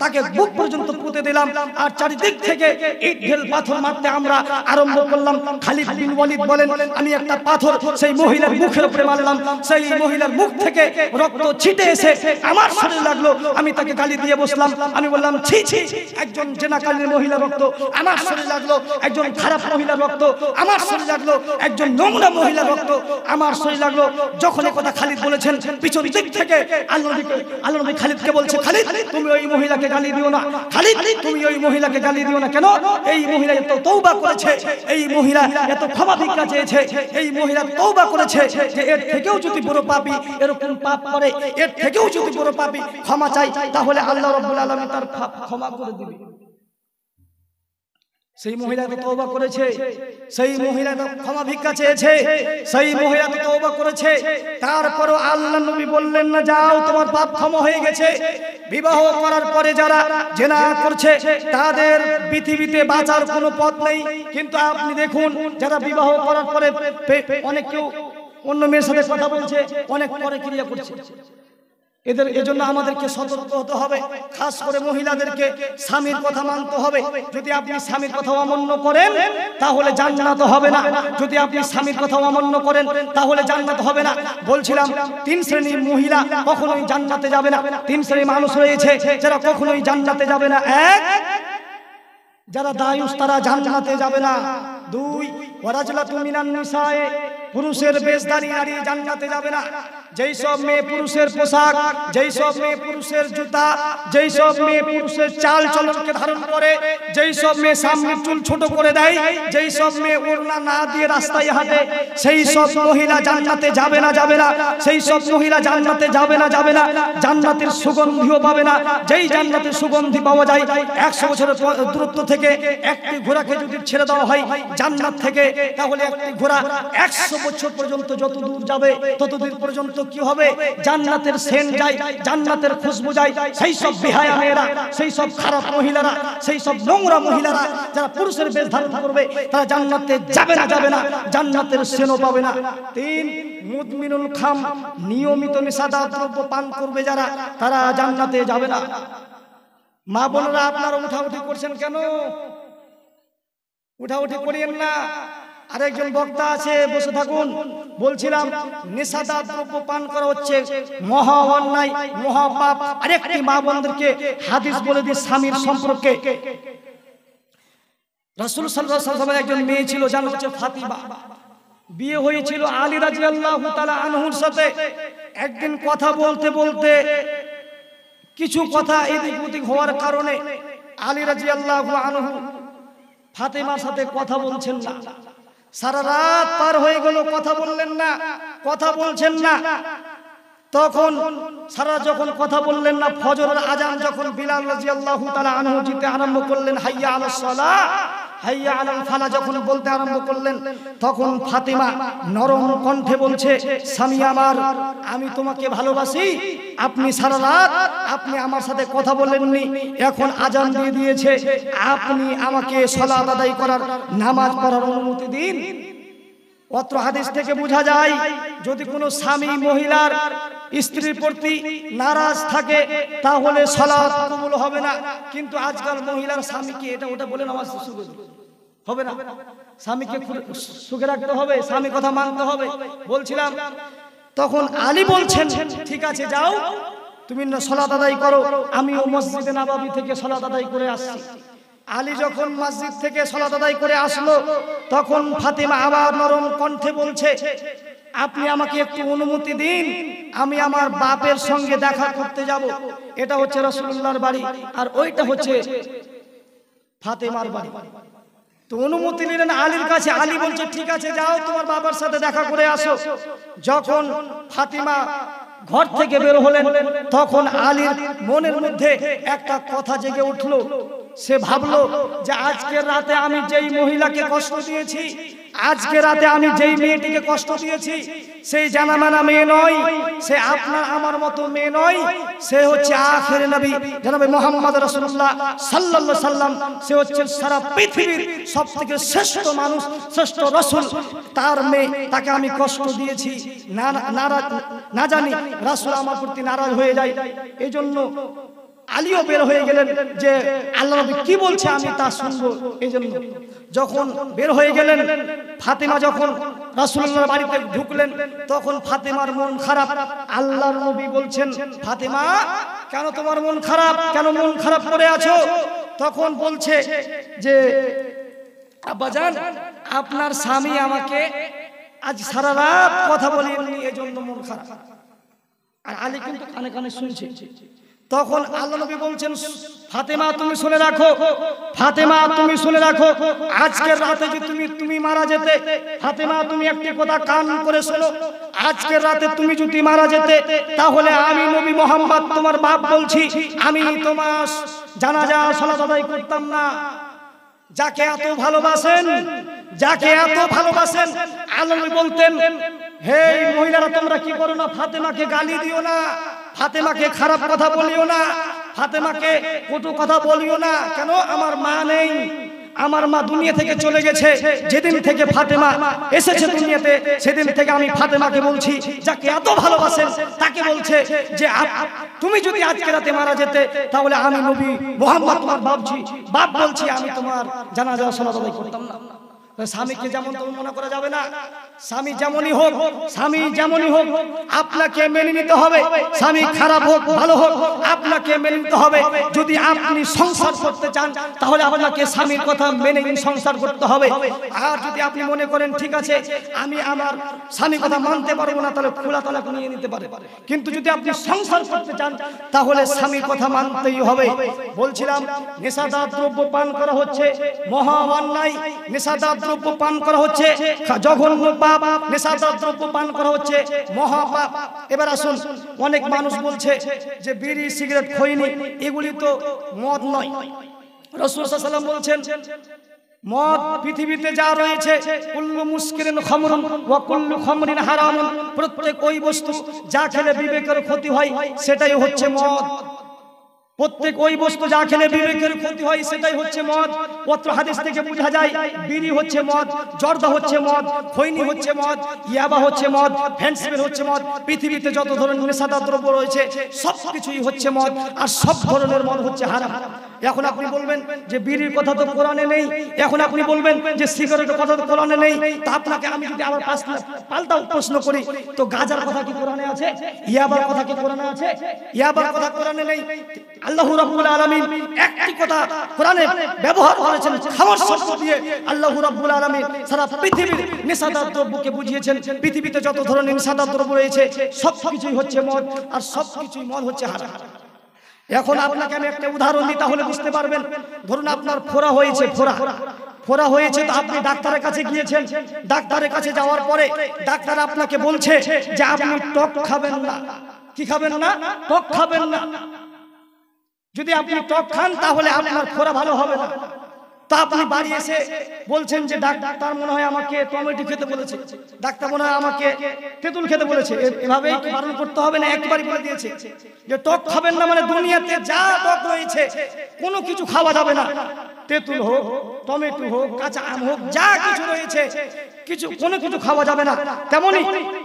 তাকে বুক পর্যন্ত পুঁতে দিলাম, আর চারদিক থেকে ইট ঢেল পাথর মারতে আমরা আরম্ভ করলাম। খালিদ বিন ওয়ালিদ বলেন, আমি একটা পাথর সেই মহিলার মুখের উপরে মারলাম, সেই মহিলার মুখ থেকে রক্ত ছিটে এসে আমার শরীরে লাগলো, আমি তাকে গালি দিয়ে বসলাম, আমি বললাম, ছি ছি, একজন জেনাকারীর মহিলার রক্ত আমার শরীরে লাগলো, একজন খারাপ মহিলার রক্ত আমার শরীরে লাগলো, একজন নোংরা মহিলার রক্ত আমার শরীরে লাগলো। যখন এই কথা খালিদ বলেছেন, পিছন দিক থেকে আল্লাহ নবী খালিদকে বলছে, খালিদ তুমি ওই মহিলাকে গালি দিও না, খালিদ তুমি ওই মহিলাকে গালি দিও না। কেন? এই মহিলা এত তওবা করেছে, এই মহিলা এত ক্ষমা ভিক্ষা চেয়েছে, এই মহিলা তওবা করেছে যে এর থেকেও যদি বড় পাপী এরকম পাপ করে, এর থেকেও যদি বড় পাপী ক্ষমা চাই, তাহলে আল্লাহ রাব্বুল আলামিন তার ক্ষমা করে দিবেন। সেই মহিলা তো তওবা করেছে, সেই মহিলা তো ক্ষমা ভিক্ষা চেয়েছে, সেই মহিলা তো তওবা করেছে, তারপরও আল্লাহর নবী বললেন না যাও তোমার পাপ ক্ষমা হয়ে গেছে। বিবাহ করার পরে যারা জিনা করছে তাদের পৃথিবীতে বাঁচার কোনো পথ নেই। কিন্তু আপনি দেখুন যারা বিবাহ করার পরে অনেক কেউ অন্য মেয়ের সাথে কথা বলছে, অনেক পরে ক্রিয়া করছে, এজন্য আমাদেরকে সতর্ক হতে হবে। খাস করে মহিলাদেরকে স্বামীর কথা মানতে হবে। যদি আপনি স্বামীর কথা অমান্য করেন তাহলে জান্নাত হবে না। যদি আপনি স্বামীর কথা অমান্য করেন তাহলে জান্নাত হবে না। বলছিলাম 3 শ্রেণীর মহিলা কখনোই জান্নাতে যাবে না। 3 শ্রেণীর মানুষ রয়েছে যারা কখনোই জান্নাতে যাবে না। 1, যারা দায়ুস তারা জান্নাতে যাবে না। 2, ওয়ারাজলাতু মিনান নিসায়ে, পুরুষের বেশধারী নারী জান্নাতে যাবে না। যেই সব মেয়ে পুরুষের পোশাক, যেই সব মেয়ে পুরুষের জুতা, যেই সব মেয়ে পুরুষের চাল চলনকে ধারণ করে, যেই সব মেয়ে সামনের চুল ছোট করে দেয়, যেই সব মেয়ে ওড়না না দিয়ে রাস্তায় হাঁটে, সেই সব মহিলা জান্নাতে যাবে না, যাবে না। সেই সব মহিলা জান্নাতে যাবে না, যাবে না। জান্নাতের সুগন্ধিও পাবে না। যেই জান্নাতের সুগন্ধি পাওয়া যায় 100 বছরের দূরত্ব থেকে একটি ঘোড়াকে যদি ছেড়ে দেওয়া হয় জান্নাত থেকে, তাহলে একটি ঘোড়া 100 বছর পর্যন্ত যত দূর যাবে ততদূর পর্যন্ত কি হবে? জান্নাতের সেন্ট যায়, জান্নাতের খুশবু যায়। সেই সব বেহায়া মেয়েরা, সেই সব খারাপ মহিলারা, সেই সব নোংরা মহিলারা যারা পুরুষের বেশ ধারণ করবে তারা জান্নাতে যাবে না, যাবে না। জান্নাতের সেনও পাবে না। 3, মুদমিনুল খাম, নিয়মিত নেশাদার দ্রব্য পান করবে যারা, তারা জান্নাতে যাবে না। মা বোনেরা আপনারা উঠাউঠি করছেন কেন? উঠাউঠি করিয়েন না। আরেকজন বক্তা আছে, বসে থাকুন। বলছিলাম নেশাদার দ্রব্য পান করা হচ্ছে মহা অন্যায়, মহা পাপ। আরেকটি মা বোনদেরকে হাদিস বলে দিই স্বামীর সম্পর্কে। রাসূল সাল্লাল্লাহু আলাইহি ওয়াসাল্লামের একজন মেয়ে ছিল, জানা হচ্ছে ফাতিমা। বিয়ে হয়েছিল আলী রাদিয়াল্লাহু তাআলা আনহুর সাথে। একদিন কথা বলতে বলতে কিছু কথা এদিক ওদিক হওয়ার কারণে আলী রাদিয়াল্লাহু আনহু ফাতিমার সাথে কথা বলছেন না। সারা রাত পার হয়ে গেল, কথা বললেন না, কথা বলছেন না। তখন যখন কথা বললেন না, ফজরের আজান যখন বিলাল রাদিয়াল্লাহু তাআলা আনহু দিতে আরম্ভ করলেন, হাইয়া আলাস সালাহ, হাইয়া আলাল ফালাহ যখন বলতে আরম্ভ করলেন, তখন ফাতিমা নরম কণ্ঠে বলছে, স্বামী আমার, আমি তোমাকে ভালোবাসি। আপনি সারা রাত আপনি আমার সাথে কথা বলেননি, এখন আজান দিয়ে দিয়েছে, আপনি আমাকে সালাত আদায় করার, নামাজ পড়ার অনুমতি দিন। অত্র হাদিস থেকে বোঝা যায় যদি কোনো স্বামী মহিলার স্ত্রীর প্রতি নারাজ থাকে তাহলে সালাত কবুল হবে না। কিন্তু আজকাল মহিলার স্বামীকে এটা ওটা বলে নামাজ শুরু হবে না। স্বামীকে সুখে রাখতে হবে, স্বামী কথা মানতে হবে। বলছিলাম তখন আলী বলছেন, ঠিক আছে যাও তুমি সালাত আদায় করো, আমিও মসজিদে নববী থেকে সালাত আদায় করে আসছি। আলী যখন মসজিদ থেকে সালাত আদায় করে আসলো, তখন ফাতিমা আবার নরম কণ্ঠে বলছে, আপনি আমাকে একটু অনুমতি দিন, আমি আমার বাপের সঙ্গে দেখা করতে যাব। এটা হচ্ছে রাসূলুল্লাহর বাড়ি আর ওইটা হচ্ছে ফাতিমার বাড়ি। তো অনুমতি নিলেন আলীর কাছে। আলী বলছে ঠিক আছে যাও তোমার বাবার সাথে দেখা করে আসো। যখন ফাতিমা ঘর থেকে বের হলেন, তখন আলীর মনের মধ্যে একটা কথা জেগে উঠলো। সে ভাবলো যে আজকের রাতে আমি যেই মহিলাকে কষ্ট দিয়েছি, আজকে রাতে আমি যেই মেয়েটিকে কষ্ট দিয়েছি, সেই জানামানা মেয়ে নয়, সে আপনার আমার মতো মেয়ে নয়, সে হচ্ছে আখিরে নবী জনাবে মুহাম্মদ রাসূলুল্লাহ সাল্লাল্লাহু আলাইহি সাল্লাম। সে হচ্ছে সারা পৃথিবীর সবথেকে শ্রেষ্ঠ মানুষ, শ্রেষ্ঠ রাসূল। তার মেয়ে, তাকে আমি কষ্ট দিয়েছি, না জানি রাসূল আমার প্রতি নারাজ হয়ে যায়। এই জন্য আলীও বের হয়ে গেলেন যে আল্লাহ নবী কি বলছে আমি তা শুনবো। এই জন্য যখন বের হয়ে গেলেন, ফাতিমা যখন রাসূলুল্লাহর বাড়িতে ঢুকলেন, তখন ফাতিমার মন খারাপ। আল্লাহর নবী বলছেন, ফাতিমা কেন তোমার মন খারাপ, কেন মন খারাপ করে আছো? তখন বলছে যে আব্বাজান, আপনার স্বামী আমাকে আজ সারা রাত কথা বলেননি, এই জন্য মন খারাপ। আর আলী কিন্তু কানে কানে শুনছে। তখন আল্লাহ নবী বলছেন, ফাতেমা তুমি শুনে রাখো, ফাতেমা তুমি শুনে রাখো, আজকের রাতে যদি তুমি মারা যেতে, ফাতেমা তুমি একটি কথা কান করে শোনো, আজকের রাতে তুমি যদি মারা যেতে, তাহলে আমি নবী মুহাম্মদ তোমার বাপ বলছি, আমি তোমার জানাজা সালাত আদায় করতাম না। যাকে এত ভালোবাসেন, যাকে এত ভালোবাসেন, আল্লাহ বলতেন, হে মহিলারা তোমরা কি করো না, ফাতেমাকে গালি দিও না, ফাতেমাকে খারাপ কথা বলিও না, ফাতেমাকে কটু কথা বলিও না। কেন? আমার মা নেই, আমার মা দুনিয়া থেকে চলে গেছে। যেদিন থেকে ফাতেমা এসেছে দুনিয়াতে, সেদিন থেকে আমি ফাতেমাকে বলছি, যাকে এত ভালোবাসেন তাকে বলছে যে তুমি যদি আজকে রাতে মারা যেতে, তাহলে আমি নবী মুহাম্মদ তোমার বাপ বলছি, আমি তোমার জানাজা সালাত আদায় করতাম না। স্বামীকে যেমন তেমন মনে করা যাবে না। স্বামী যেমনই হোক, স্বামী যেমনই হোক, আপনাকে মেনে নিতে হবে। স্বামী খারাপ হোক ভালো হোক, আপনাকে মেনে নিতে হবে। যদি আপনি সংসার করতে চান, তাহলে আপনাকে স্বামীর কথা মেনে সংসার করতে হবে। আর যদি আপনি মনে করেন ঠিক আছে আমি আমার স্বামীর কথা মানতে পারবো না, তাহলে খোলা তালাক নিয়ে নিতে পারে। কিন্তু যদি আপনি সংসার করতে চান, তাহলে স্বামীর কথা মানতেই হবে। বলছিলাম, নেশাদার দ্রব্য পান করা হচ্ছে মহা অন্যায়। নেশাদার দ্রব্য পান করা হচ্ছে জঘন্য পাপ। নেশাদার দ্রব্য পান করা হচ্ছে মহা পাপ। এবার আসুন, অনেক মানুষ বলছে যে বিড়ি সিগারেট খৈনি এগুলি তো মদ নয়। রাসূল সাল্লাল্লাহু আলাইহি ওয়াসাল্লাম বলছেন, মদ পৃথিবীতে যা রয়েছে, কুল্লু মুসকিরিন খামরুন ওয়া কুল্লু খামরিন হারামুন, প্রত্যেক ওই বস্তু যা খেলে বিবেকের ক্ষতি হয় সেটাই হচ্ছে মদ। প্রত্যেক ওই বস্তু যা খেলে বিবেকের ক্ষতি হয় সেটাই হচ্ছে মদ। পত্র হাদিস থেকে বোঝা যায় বিড়ি হচ্ছে মদ, জর্দা হচ্ছে মদ, খৈনি হচ্ছে মদ, ইয়াবা হচ্ছে মদ, ফেন্সিডিল হচ্ছে মদ। পৃথিবীতে যত ধরনের নেশাদার দ্রব্য রয়েছে সব কিছুই হচ্ছে মদ, আর সব ধরনের মদ হচ্ছে হারাম। এখন আপনি বলবেন যে বিড়ির কথা তো কোরআনে নেই, এখন আপনি বলবেন যে সিগারেটের কথা তো কোরআনে নেই। তা আপনাকে আমি যদি আবার পাল্টাও প্রশ্ন করি, তো গাঁজার কথা কি কোরআনে আছে? ইয়াবার কথা কি কোরআনে আছে? ইয়াবার কথা কোরআনে নেই। আল্লাহ রাব্বুল আলামিন একটি কথা কোরআনে ব্যবহার করেছেন খামোশ শব্দ দিয়ে। আল্লাহ রাব্বুল আলামিন সারা পৃথিবীর নেশাদার দ্রব্যকে বুঝিয়েছেন। পৃথিবীতে যত ধরনের নেশাদার দ্রব্য রয়েছে সব কিছুই হচ্ছে মদ, আর সব কিছুই মদ হচ্ছে হারাম। এখন আপনাকে আমি একটা উদাহরণ দিই, তাহলে বুঝতে পারবেন। ধরুন আপনার ফোড়া হয়েছে, ফোড়া হয়েছে, তো আপনি ডাক্তারের কাছে গিয়েছেন। ডাক্তারের কাছে যাওয়ার পরে ডাক্তার আপনাকে বলছে যে আপনি টক খাবেন না। কি খাবেন না? টক খাবেন না। যদি আপনি টক খান তাহলে আপনার ফোড়া ভালো হবে না। তা আপনি বাড়ি এসে বলছেন যে ডাক্তার মনে হয় আমাকে টমেটো খেতে বলেছে, ডাক্তার মনে হয় আমাকে তেঁতুল খেতে বলেছে। এভাবে কি বারণ করতে হবে না? একবারই বলে দিয়েছে যে টক খাবেন না, মানে দুনিয়াতে যা টক রয়েছে কোনো কিছু খাওয়া যাবে না। তেঁতুল হোক, টমেটো হোক, কাঁচা আম হোক, যা কিছু রয়েছে কোনো কিছু খাওয়া যাবে না। তেমনি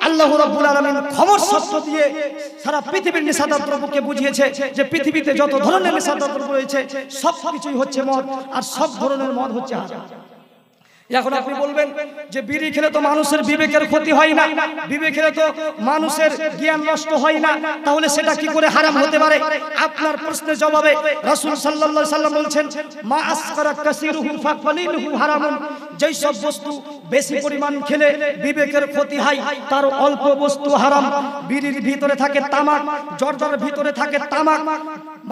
আল্লাহ রাব্বুল আলামিন খবর শব্দ দিয়ে সারা পৃথিবীর নেশাদার দ্রব্যকে বুঝিয়েছে যে পৃথিবীতে যত ধরনের নেশাদার দ্রব্য রয়েছে সব কিছুই হচ্ছে মদ, আর সব ধরনের মদ হচ্ছে হারাম। এখন আপনি বলবেন যে বিড়ি খেলে তো মানুষের বিবেকের ক্ষতি হয় না, বিবেক খেলে তো মানুষের জ্ঞান নষ্ট হয় না, তাহলে সেটা কি করে হারাম হতে পারে? আপনার প্রশ্নের জবাবে রাসূল সাল্লাল্লাহু আলাইহি ওয়াসাল্লাম বলছেন, মা আসকারা কাসিরুহু ফাকলিলুহু হারামুন। যেই সব বস্তু বেশি পরিমাণ খেলে বিবেকের ক্ষতি হয়, তার অল্প বস্তু হারাম। বিড়ির ভিতরে থাকে তামাক, জর্দার ভিতরে থাকে তামাক।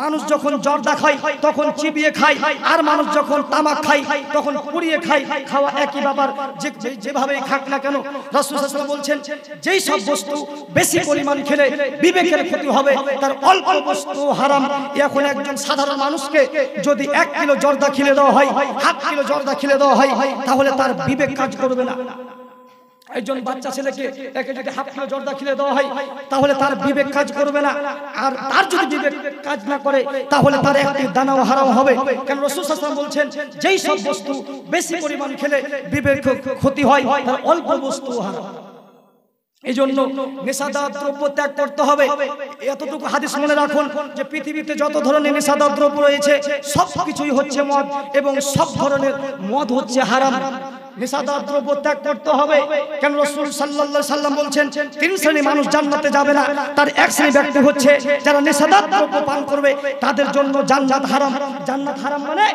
মানুষ যখন জর্দা খায় তখন চিবিয়ে খায়, আর মানুষ যখন তামাক খায় তখন পুড়িয়ে খায়। খাওয়া একই ব্যাপার, যেভাবেই খাক না কেন। রাসূল সাল্লাল্লাহু আলাইহি ওয়াসাল্লাম বলছেন যেই সব বস্তু বেশি পরিমাণ খেলে বিবেকের ক্ষতি হবে, তার অল্প বস্তু হারাম। এখন একজন সাধারণ মানুষকে যদি 1 কিলো জর্দা খেলে দেওয়া হয়, হাফ কিলো জর্দা খেলে দেওয়া হয়, তাহলে তার বিবেক কাজ করবে না। একজন বাচ্চা ছেলেকে একে যদি হাফ কিলো জর্দা খেলে দেওয়া হয়, তাহলে তার বিবেক কাজ করবে না। আর তার যদি বিবেক কাজ না করে, তাহলে তার একটি দানাও হারাম হবে। কারণ রাসূল সাল্লাল্লাহু আলাইহি ওয়াসাল্লাম বলছেন যেই সব বস্তু বেশি পরিমাণ খেলে বিবেক ক্ষতি হয়, তার অল্প বস্তু হারাম। এই জন্য নেশাদার দ্রব্য ত্যাগ করতে হবে। এতটুকু হাদিস মনে রাখুন যে পৃথিবীতে যত ধরনের নেশাদার দ্রব্য রয়েছে সব কিছুই হচ্ছে মদ, এবং সব ধরনের মদ হচ্ছে হারাম। নেশাদার দ্রব্য ত্যাগ করতে হবে। কেন? রাসূল সাল্লাল্লাহু আলাইহি ওয়াসাল্লাম বলছেন 3 শ্রেণীর মানুষ জান্নাতে যাবে না। তার এক শ্রেণী ব্যক্তি হচ্ছে যারা নেশাদার দ্রব্য পান করবে, তাদের জন্য জান্নাত হারাম। জান্নাত হারাম মানে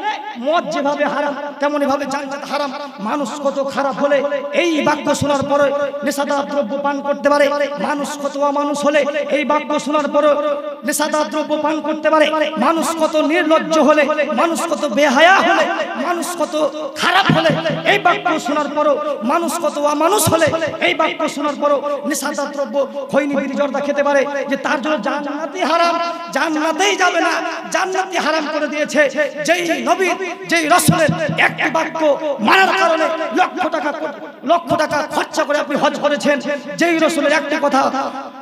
মদ যেভাবে হারাম তেমনি ভাবে জান্নাত হারাম। মানুষ কত খারাপ হলে এই বাক্য শোনার পরে নেশাদার দ্রব্য পান করতে পারে, মানুষ কত অমানুষ হলে এই বাক্য শোনার পরে নেশাদার দ্রব্য পান করতে পারে, মানুষ কত নির্লজ্জ হলে, মানুষ কত বেহায়া হলে, মানুষ কত খারাপ হলে, এই বাক্য শোনার পরও মানুষ কত অমানুষ হলে, এই বাক্য শোনার পরও নেশাদার দ্রব্য খৈনি বিড়ি জর্দা খেতে পারে, যে তার জন্য জান্নাতই হারাম, জান্নাতেই যাবে না, জান্নাতই হারাম করে দিয়েছে। যেই নবী যেই রাসূলের একটি বাক্য মানার কারণে লক্ষ টাকা খরচা করে আপনি হজ করেছেন, যেই রাসূলের একটি কথা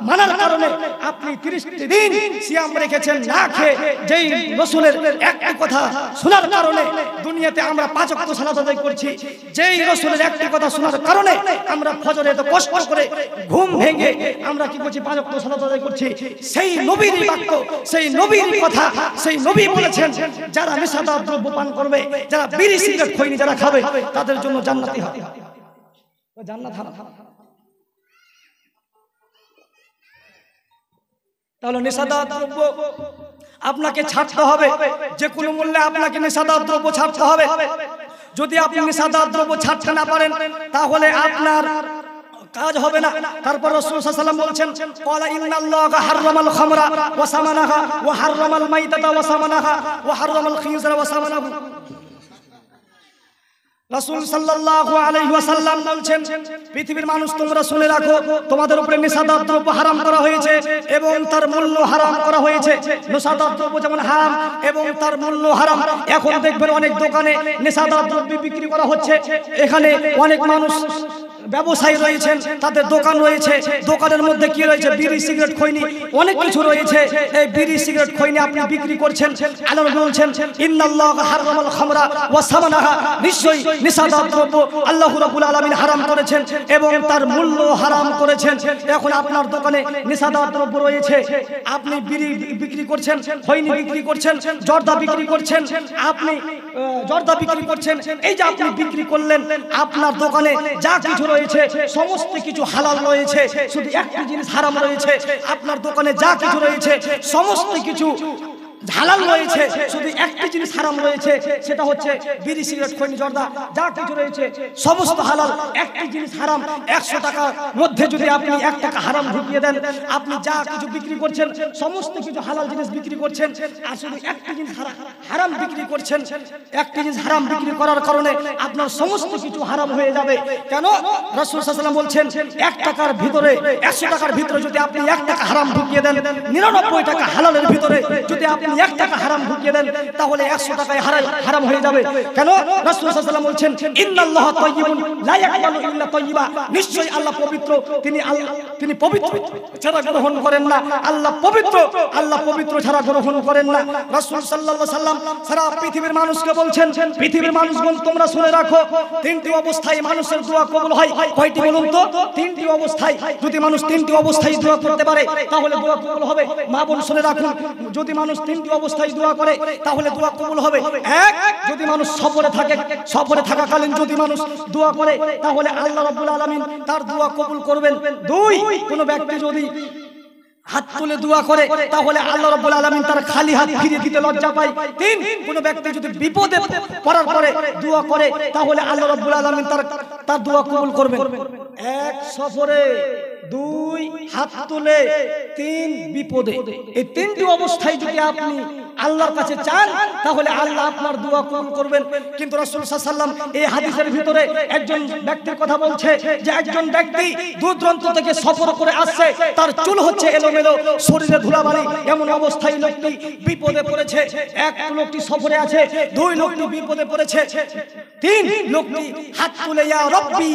মানার কারণে আপনি 30 দিন সিয়াম রেখেছেন না খেয়ে, যেই রাসূলের একটি কথা শোনার কারণে দুনিয়াতে আমরা 5 ওয়াক্ত সালাত আদায় করছি, যেই রাসূলের একটি কথা শোনার কারণে আমরা ফজরে এত কষ্ট করে ঘুম ভেঙে আমরা কি করছি, 5 ওয়াক্ত সালাত আদায় করছি। সেই নবীর বাক্য, সেই নবীর কথা, সেই নবী বলেছেন যারা নেশাদার দ্রব্য পান করবে, যারা বিড়ি সিগারেট খৈনি যারা খাবে, তাদের জন্য জান্নাতি হবে, জান্নাত হারাম। তাহলে নেশাদার দ্রব্য আপনাকে ছাড়তে হবে, যে কোনো মূল্যে আপনাকে নেশাদার দ্রব্য ছাড়তে হবে। যদি আপনি নেশাদার দ্রব্য ছাড়তে না পারেন তাহলে আপনার কাজ হবে না। তারপর রাসূল সাল্লাল্লাহু আলাইহি ওয়াসাল্লাম বলছেন, ক্বালা ইন্নাল্লাহা হাররামাল খামরা ওয়া সামানাহা ওয়া হাররামাল মাইতাতা ওয়া সামানাহা ওয়া হাররামাল খিনজারা ওয়া সামানাহু। রাসূল সাল্লাল্লাহু আলাইহি ওয়াসাল্লাম বলছেন, পৃথিবীর মানুষ তোমরা শুনে রাখো, তোমাদের উপরে নেশাদার দ্রব্য হারাম করা হয়েছে এবং তার মূল্য হারাম করা হয়েছে। নেশাদার দ্রব্য যেমন হারাম এবং তার মূল্য হারাম। এখন দেখবেন অনেক দোকানে নেশাদার দ্রব্য বিক্রি করা হচ্ছে। এখানে অনেক মানুষ ব্যবসায়ী রয়েছেন, তাদের দোকান রয়েছে, দোকানের মধ্যে কি রয়েছে, বিড়ি সিগারেট খৈনি অনেক কিছু রয়েছে। এই বিড়ি সিগারেট খৈনি আপনি বিক্রি করছেন। আল্লাহ বলছেন, ইন্নাল্লাহা হাররামাল খামরা ওয়া সামানাহা, নিশ্চয়ই নেশাদার দ্রব্য আল্লাহ রাব্বুল আলামিন হারাম করেছেন এবং তার মূল্য হারাম করেছেন। এখন আপনার দোকানে নেশাদার দ্রব্য রয়েছে, আপনি বিড়ি বিক্রি করছেন, খৈনি বিক্রি করছেন, জর্দা বিক্রি করছেন, আপনি জর্দা বিক্রি করছেন। এই যে আপনি বিক্রি করলেন, আপনার দোকানে যা কিছু রয়েছে সমস্ত কিছু হালাল রয়েছে, শুধু একটি জিনিস হারাম রয়েছে। আপনার দোকানে যা কিছু রয়েছে সমস্ত কিছু হালাল রয়েছে, শুধু একটি জিনিস হারাম রয়েছে, সেটা হচ্ছে বিড়ি সিগারেট খৈনি জর্দা যা কিছু রয়েছে সমস্ত হালাল, একটি জিনিস হারাম। 100 টাকার মধ্যে যদি আপনি 1 টাকা হারাম ঢুকিয়ে দেন, আপনি যা কিছু বিক্রি করছেন সমস্ত কিছু হালাল জিনিস বিক্রি করছেন, আর শুধু একটি জিনিস হারাম বিক্রি করছেন। একটি জিনিস হারাম বিক্রি করার কারণে আপনার সমস্ত কিছু হারাম হয়ে যাবে। কেন? রাসূল সাল্লাল্লাহু আলাইহি ওয়াসাল্লাম বলছেন, 1 টাকার ভিতরে 100 টাকার ভিতরে যদি আপনি 1 টাকা হারাম ঢুকিয়ে দেন, 99 টাকা হালালের ভিতরে যদি আপনি 1 টাকা হারাম ঢুকিয়ে দেন, তাহলে 100 টাকায় হারাম হয়ে যাবে। কেন? রাসূল সাল্লাল্লাহু আলাইহি ওয়াসাল্লাম বলছেন, ইন্নাল্লাহা তাইয়্যিবুন লা ইয়াকবালু ইল্লা তাইয়্যিবা, নিশ্চয়ই আল্লাহ পবিত্র, তিনি পবিত্র ছাড়া গ্রহণ করেন না। আল্লাহ পবিত্র ছাড়া গ্রহণ করেন না। রাসূল সাল্লাল্লাহু আলাইহি ওয়াসাল্লাম সারা পৃথিবীর মানুষকে বলছেন, পৃথিবীর মানুষগণ তোমরা শুনে রাখো, 3টি অবস্থায় মানুষের দোয়া কবুল হয়। কয়টি বলুন তো? 3টি অবস্থায়। যদি মানুষ 3টি অবস্থায় দোয়া করতে পারে তাহলে দোয়া কবুল হবে। মা বোন শুনে রাখুন, যদি মানুষ 3টি অবস্থায় দোয়া করে তাহলে দোয়া কবুল হবে। 1, যদি মানুষ সফরে থাকাকালীন যদি মানুষ দোয়া করে তাহলে আল্লাহ রাব্বুল আলামিন তার দোয়া কবুল করবেন। 2, কোন ব্যক্তি যদি হাত তুলে দোয়া করে তাহলে আল্লাহ রাব্বুল আলামিন তার খালি হাত ফিরিয়ে দিতে লজ্জা পায়। 3, কোন ব্যক্তি যদি বিপদে পড়ার পরে দোয়া করে তাহলে আল্লাহ রাব্বুল আলামিন তার দোয়া কবুল করবেন। 1, সফরে, 2, হাত তুলে, 3, বিপদে। এই 3টি অবস্থায় যদি আপনি আল্লাহর কাছে চান তাহলে আল্লাহ আপনার দোয়া কবুল করবেন। কিন্তু রাসূল সাল্লাল্লাহু আলাইহি ওয়াসাল্লাম এই হাদিসের ভিতরে একজন ব্যক্তির কথা বলছে, যে একজন ব্যক্তি দূর দূরান্ত থেকে সফর করে আসছে, তার চুল হচ্ছে এলোমেলো, শরীরে ধুলাবালি, এমন অবস্থায় লোকটি বিপদে পড়েছে। 1, লোকটি সফরে আছে, 2, লোকটি বিপদে পড়েছে, 3, লোকটি হাত তুলে ইয়া রব্বি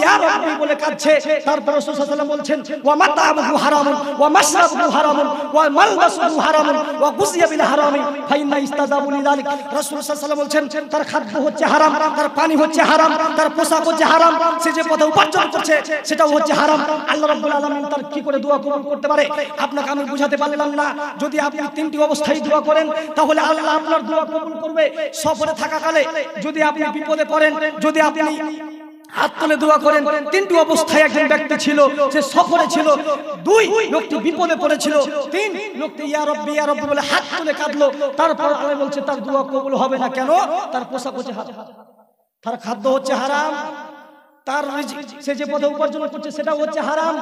বলে কাঁদছে। তারপর রাসূল সাল্লাল্লাহু আলাইহি ওয়াসাল্লাম বলছেন, ওয়া মাতা'মুহু হারামুন ওয়া মাশরাবুহু হারামুন ওয়া মালবাসুহু হারামুন ওয়া গুযিয়া বিল হারামি ফাইন্না ইস্তাজাবু লিযালিক। রাসূল সাল্লাল্লাহু আলাইহি ওয়াসাল্লাম বলছেন, তার খাদ্য হচ্ছে হারাম, তার পানি হচ্ছে হারাম, তার পোশাক হচ্ছে হারাম, সে যে পথে উপার্জন করছে সেটাও হচ্ছে হারাম। আল্লাহ রাব্বুল আলামিন তার কি করে দোয়া কবুল করতে পারে? আপনাকে আমি বুঝাতে পারলাম না। যদি আপনি 3টি অবস্থায় দোয়া করেন তাহলে আল্লাহ আপনার দোয়া কবুল করবে। সফরে থাকাকালে যদি আপনি বিপদে পড়েন, যদি আপনি হাত তুলে দোয়া করেন, 3টি অবস্থায় একজন ব্যক্তি ছিল, সে সফরে ছিল, 2, লোকটি বিপদে পড়েছিল, 3, লোকটি ইয়া রব্বি বলে হাত তুলে কাঁদলো। তারপর আল্লাহ বলছে তার দোয়া কবুল হবে না। কেন? তার পোশাক হচ্ছে হারাম, তার খাদ্য হচ্ছে হারাম, তার সে যে পথে উপার্জন করছে সেটা হচ্ছে হারাম।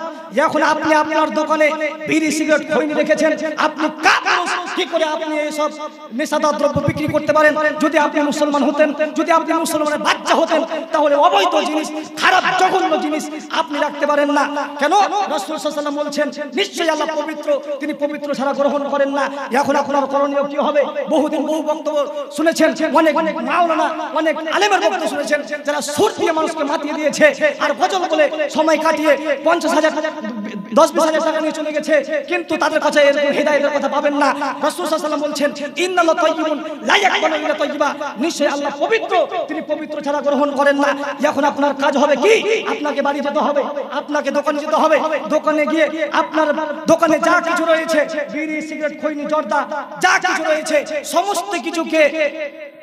এখন আপনি আপনার দোকানে বিড়ি সিগারেট খৈনি রেখেছেন, আপনি কি করে আপনি এইসব নেশাদার দ্রব্য বিক্রি করতে পারেন? যদি আপনি মুসলমান হতেন, যদি আপনি মুসলমানের বাচ্চা হতেন, তাহলে অবৈধ জিনিস, খারাপ জঘন্য জিনিস আপনি রাখতে পারেন না। কেন? রাসূল সাল্লাল্লাহু আলাইহি ওয়াসাল্লাম বলছেন নিশ্চয়ই আল্লাহ পবিত্র, তিনি পবিত্র ছাড়া গ্রহণ করেন না। এখন আপনার করণীয় কি হবে? বহুদিন বহু বক্তব্য শুনেছেন, অনেক মাওলানা, অনেক আলেমের বক্তব্য শুনেছেন, যারা সুর দিয়ে মানুষকে মাতিয়ে দিয়েছে আর গজল বলে সময় কাটিয়ে 50,000 10-20,000 টাকা নিয়ে চলে গেছে, কিন্তু তাদের কাছে এরকম হিদায়াতের কথা পাবেন না। রাসূল সাল্লাল্লাহু আলাইহি ওয়াসাল্লাম বলছেন ইন্নাল্লাহা তাইয়্যিবুন লা ইয়াকবালু ইল্লা তাইয়্যিবা, নিশ্চয়ই আল্লাহ পবিত্র, তিনি পবিত্র ছাড়া গ্রহণ করেন না। এখন আপনার কাজ হবে কি? আপনাকে বাড়ি যেতে হবে, আপনাকে দোকানে যেতে হবে, দোকানে গিয়ে আপনার দোকানে যা কিছু রয়েছে, বিড়ি, সিগারেট, খৈনি, জর্দা, যা কিছু রয়েছে সমস্ত কিছুকে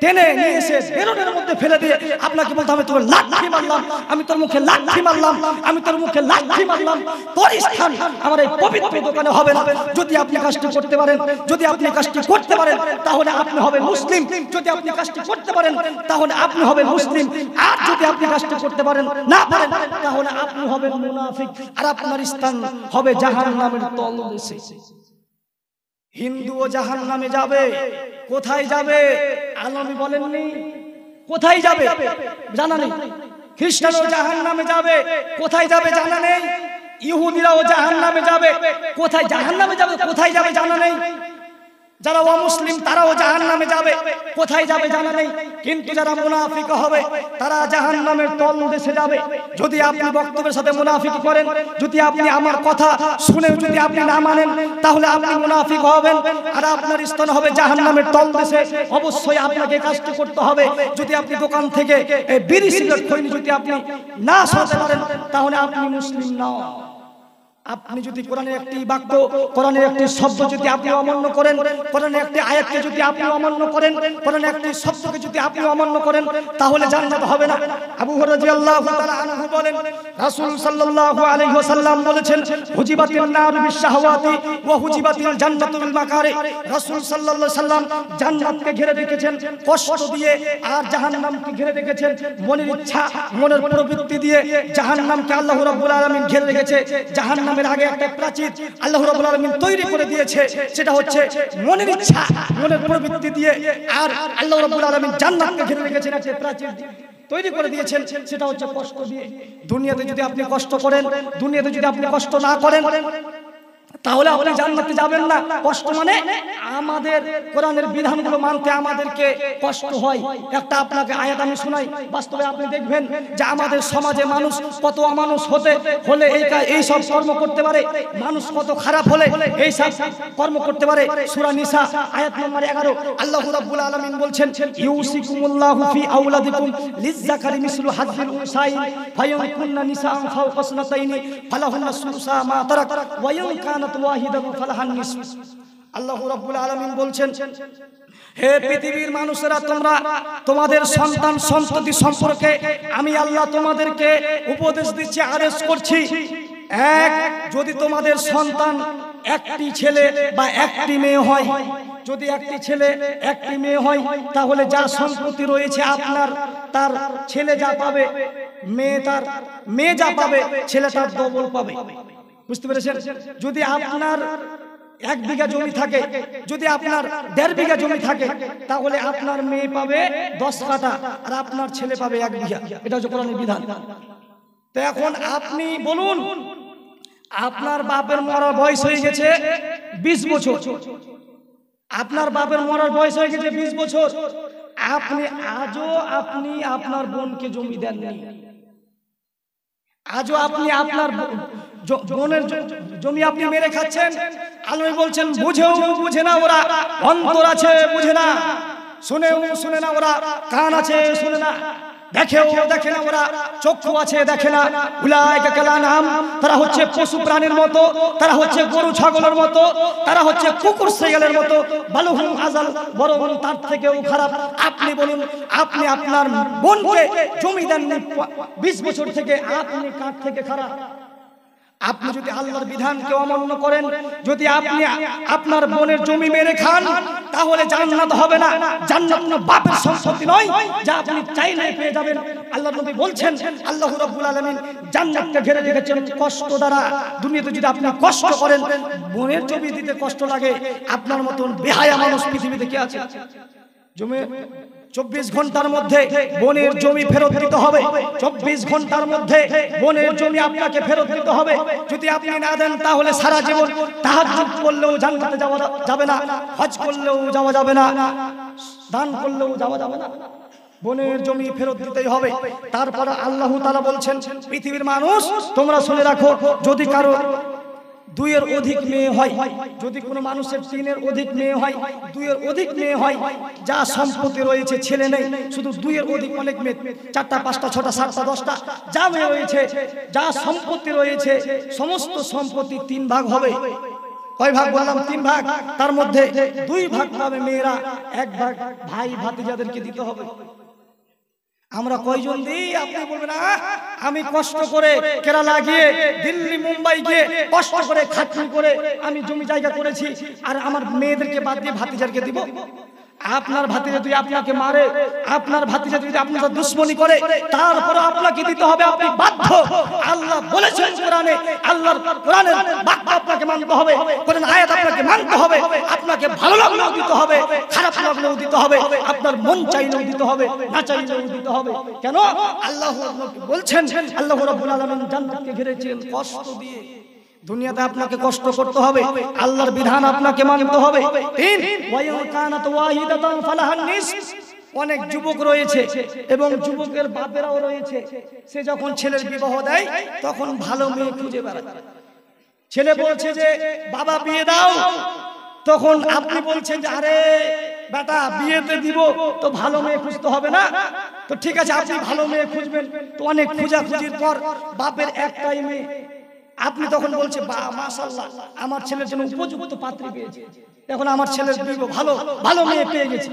টেনে নিয়ে এসে বেরোনের মধ্যে ফেলে দিয়ে আপনাকে বলতে হবে তোর লাঠি মারলাম, আমি তোর মুখে লাঠি মারলাম, আমি তোর মুখে লাঠি মারলাম, তোর স্থান আমার এই পবিত্র দোকানে হবে না। যদি আপনি কাজটি করতে পারেন, যদি আপনি কাজটি করতে পারেন, তাহলে আপনি হবেন মুসলিম। যদি আপনি কাজটি করতে পারেন, তাহলে আপনি হবেন মুসলিম। আর যদি আপনি কাজটি করতে পারেন না পারেন, তাহলে আপনি হবেন মুনাফিক, আর আপনার স্থান হবে জাহান্নামের তলদেশে। হিন্দুও জাহান্নামে যাবে। কোথায় যাবে? আলমী বলেননি কোথায় যাবে, জানা নেই। খ্রিস্টানও জাহান্নামে যাবে। কোথায় যাবে জানা নেই। ইহুদিরাও জাহান্নামে যাবে। কোথায় জাহান্নামে যাবে, কোথায় যাবে জানা নেই। যারা অমুসলিম তারাও জাহান্নামে যাবে। কোথায় যাবে জানা নেই। কিন্তু যারা মুনাফিক হবে তারা জাহান্নামের তলদেশে যাবে। যদি আপনি বক্তব্যের সাথে মুনাফিক করেন, যদি আপনি আমার কথা শুনে যদি আপনি না মানেন, তাহলে আপনি মুনাফিক হবেন, আর আপনার স্থান হবে জাহান্নামের তলদেশে। অবশ্যই আপনাকে কাজটি করতে হবে। যদি আপনি দোকান থেকে বিড়ি, সিগারেট, খৈনি যদি আপনি না সরাতে পারেন, তাহলে আপনি মুসলিম নন। আপনি যদি কোরআনের একটি বাক্য, কোরআনের একটি শব্দ যদি আপনি অমান্য করেন, কোরআনের একটি আয়াতকে যদি আপনি অমান্য করেন, কোরআনের একটি শব্দকে যদি আপনি অমান্য করেন, তাহলে জান্নাত হবে না। আবু হুরায়রা রাদিয়াল্লাহু তাআলা আনহু বলেন, রাসূল সাল্লাল্লাহু আলাইহি ওয়াসাল্লাম বলেছেন হুজিবাতিন নারু বিশ-শাহওয়াতি ওয়া হুজিবাতিল জান্নাতু বিল মাকারি। রাসূল সাল্লাল্লাহু আলাইহি ওয়াসাল্লাম জান্নাতকে ঘিরে রেখেছেন কষ্ট দিয়ে, আর জাহান্নামকে ঘিরে রেখেছেন মনের ইচ্ছা, মনের প্রবৃত্তি দিয়ে। জাহান্নামকে আল্লাহ রাব্বুল আলামিন ঘিরে রেখেছে। জাহান্নাম এর আগে একটা প্রাচীর আল্লাহ রাব্বুল আলামিন তৈরি করে দিয়েছে, সেটা হচ্ছে মনের ইচ্ছা, মনের প্রবৃত্তি দিয়ে। আর আল্লাহ রাব্বুল আলামিন জান্নাতকে ঘিরে রেখেছেন একটা প্রাচীর তৈরি করে দিয়েছেন, সেটা হচ্ছে কষ্ট দিয়ে। দুনিয়াতে যদি আপনি কষ্ট করেন, দুনিয়াতে যদি আপনি কষ্ট না করেন, তাহলে আপনি জান্নাতে যাবেন না। কষ্ট মানে আমাদের কোরআনের বিধানগুলো মানতে আমাদেরকে কষ্ট হয়। একটা আপনাকে আয়াত আমি শোনাই, বাস্তবে আপনি দেখবেন যে আমাদের সমাজে মানুষ কত অমানুষ হলে এই সব কর্ম করতে পারে, মানুষ কত খারাপ হলে এই সব কর্ম করতে পারে। সূরা নিসা আয়াত নম্বর 11 আল্লাহ রাব্বুল আলামিন বলছেন ইউসিকুমুল্লাহু ফি আওলাদিকুম লিয-যাকারি মিসলু হাযযিল উনসাইন ফায়ান কুননা নিসাআন ফাওকা সুনাতাইনি ফালাহুন্না সুলুসা মা তারাক ওয়া ইন কানাত ওয়াহিদাতুন ফালাহান নিসফ। আল্লাহ রাব্বুল আলামিন বলছেন, হে পৃথিবীর মানুষেরা, তোমরা তোমাদের সন্তান সন্ততি সম্পর্কে আমি আল্লাহ তোমাদেরকে উপদেশ দিচ্ছি, আদেশ করছি। এক, যদি তোমাদের সন্তান একটি ছেলে বা একটি মেয়ে হয়, যদি একটি ছেলে একটি মেয়ে হয়, তাহলে যা সম্পত্তি রয়েছে আপনার, তার ছেলে যা পাবে, মেয়ে যা পাবে, ছেলে তার ডবল পাবে। বুঝতে পেরেছেন? যদি আপনার 1 বিঘা জমি থাকে, যদি আপনার 1.5 বিঘা জমি থাকে, তাহলে আপনার মেয়ে পাবে 10 কাঠা আর আপনার ছেলে পাবে 1 বিঘা। এটা হচ্ছে কোরআনের বিধান। তো এখন আপনি বলুন, আপনার বাপের মরার বয়স হয়ে গেছে 20 বছর, আপনার বাপের মরার বয়স হয়ে গেছে 20 বছর, আজও আপনি আপনার বোনকে জমি দেননি। আজও আপনি আপনার বোনের জমি আপনি মেরে খাচ্ছেন। আল্লাহ বলছেন বুঝেও বুঝে না ওরা, অন্তর আছে বুঝে না, শুনেও শুনে না ওরা, কান আছে শুনে না, দেখেও দেখে না ওরা, চক্ষু আছে দেখে না। উলাইকা কালানাম, তারা হচ্ছে পশু প্রাণীর মতো, তারা হচ্ছে গরু ছাগলের মতো, তারা হচ্ছে কুকুর ছাগলের মতো। বালুহুম আযাল, বরং তার থেকেও খারাপ। আপনি বলুন, আপনি আপনার বোনকে জমি দেননি 20 বছর থেকে, আপনি কার থেকে খারাপ? আপনি যদি আল্লাহর বিধানকে অমান্য করেন, যদি আপনি আপনার বোনের জমি মেরে খান, তাহলে জান্নাত হবে না। জান্নাত কোনো বাপের সম্পত্তি নয় যা আপনি চাইলে পেয়ে যাবেন। আল্লাহর নবী বলছেন, আল্লাহ রাব্বুল আলামিন জান্নাতকে ঘিরে রেখেছেন কষ্ট দ্বারা। দুনিয়াতে যদি আপনি কষ্ট করেন, বোনের জমি দিতে কষ্ট লাগে, আপনার মতন বেহায়া মানুষ পৃথিবীতে কে আছে? জমি 24 ঘন্টার মধ্যে বোনের জমি ফেরত দিতে হবে। 24 ঘন্টার মধ্যে বোনের জমি আপনাকে ফেরত দিতে হবে। যদি আপনি না দেন, তাহলে সারা জীবন তাহাজ্জুদ করলেও জান্নাতে যাওয়া যাবে না, হজ করলেও যাওয়া যাবে না, দান করলেও যাওয়া যাবে না। বোনের জমি ফেরত দিতেই হবে। তারপর আল্লাহ তাআলা বলছেন, পৃথিবীর মানুষ তোমরা শুনে রাখো, যদি কারো 2-এর অধিক মেয়ে হয়, যদি কোনো মানুষের 3-এর অধিক মেয়ে হয়, 2-এর অধিক মেয়ে হয়, যা সম্পত্তি রয়েছে, ছেলে নেই, শুধু 2-এর অধিক অনেক মেয়ে, 4টা 5টা 6টা 7টা 10টা যা মেয়ে রয়েছে, যা সম্পত্তি রয়েছে, সমস্ত সম্পত্তি 3 ভাগ হবে। কয় ভাগ বললাম? 3 ভাগ। তার মধ্যে 2 ভাগ পাবে মেয়েরা, 1 ভাগ ভাই ভাতিজাদেরকে দিতে হবে। আমরা কয়জন দিই? আপনি বলবেন, আমি কষ্ট করে কেরালা গিয়ে, দিল্লি মুম্বাই গিয়ে কষ্ট করে খাটনি করে আমি জমি জায়গা করেছি, আর আমার মেয়েদেরকে বাদ দিয়ে ভাতিজারকে দিব? আপনার ভাতিজা যদি আপনাকে মারে, আপনার ভাতিজা যদি আপনার দুশ্মনী করে, তারপরে আপনাকে দিতে হবে, আপনি বাধ্য। আল্লাহ বলেছেন কোরআনে, আল্লাহর কোরআনের বাক্য আপনাকে মানতে হবে, কোরআন আয়াত আপনাকে মানতে হবে। আপনাকে ভালো লাগলেও দিতে হবে, খারাপ লাগলেও দিতে হবে, আপনার মন চাইলেও দিতে হবে, না চাইলেও দিতে হবে। কেন? আল্লাহ বলছেন, আল্লাহ রাব্বুল আলামিন জান্নাতকে ঘিরেছেন কষ্ট দিয়ে। দুনিয়াতে আপনাকে কষ্ট করতে হবে, আল্লাহর বিধান আপনাকে মানতে হবে। 3 ওয়া কানাত ওয়াহিদাতান ফালাহান নিসফ। অনেক যুবক রয়েছে এবং যুবকের বাপেরাও রয়েছে, সে যখন ছেলের বিবাহ দেয় তখন ভালো মেয়ে খুঁজে বেড়ায়। ছেলে বলছে যে বাবা বিয়ে দাও, তখন আপনি বলছেন যে আরে বেটা বিয়েতে দিব তো ভালো মেয়ে খুঁজতে হবে না? তো ঠিক আছে, আপনি ভালো মেয়ে খুঁজবেন। তো অনেক খোঁজাখুঁজির পর বাপের একটাই মেয়ে, আপনি তখন বলছে বা মাশাআল্লাহ আমার ছেলের জন্য উপযুক্ত পাত্রী পেয়েছে, এখন আমার ছেলের বিবাহ ভালো ভালো মেয়ে পেয়ে গেছে,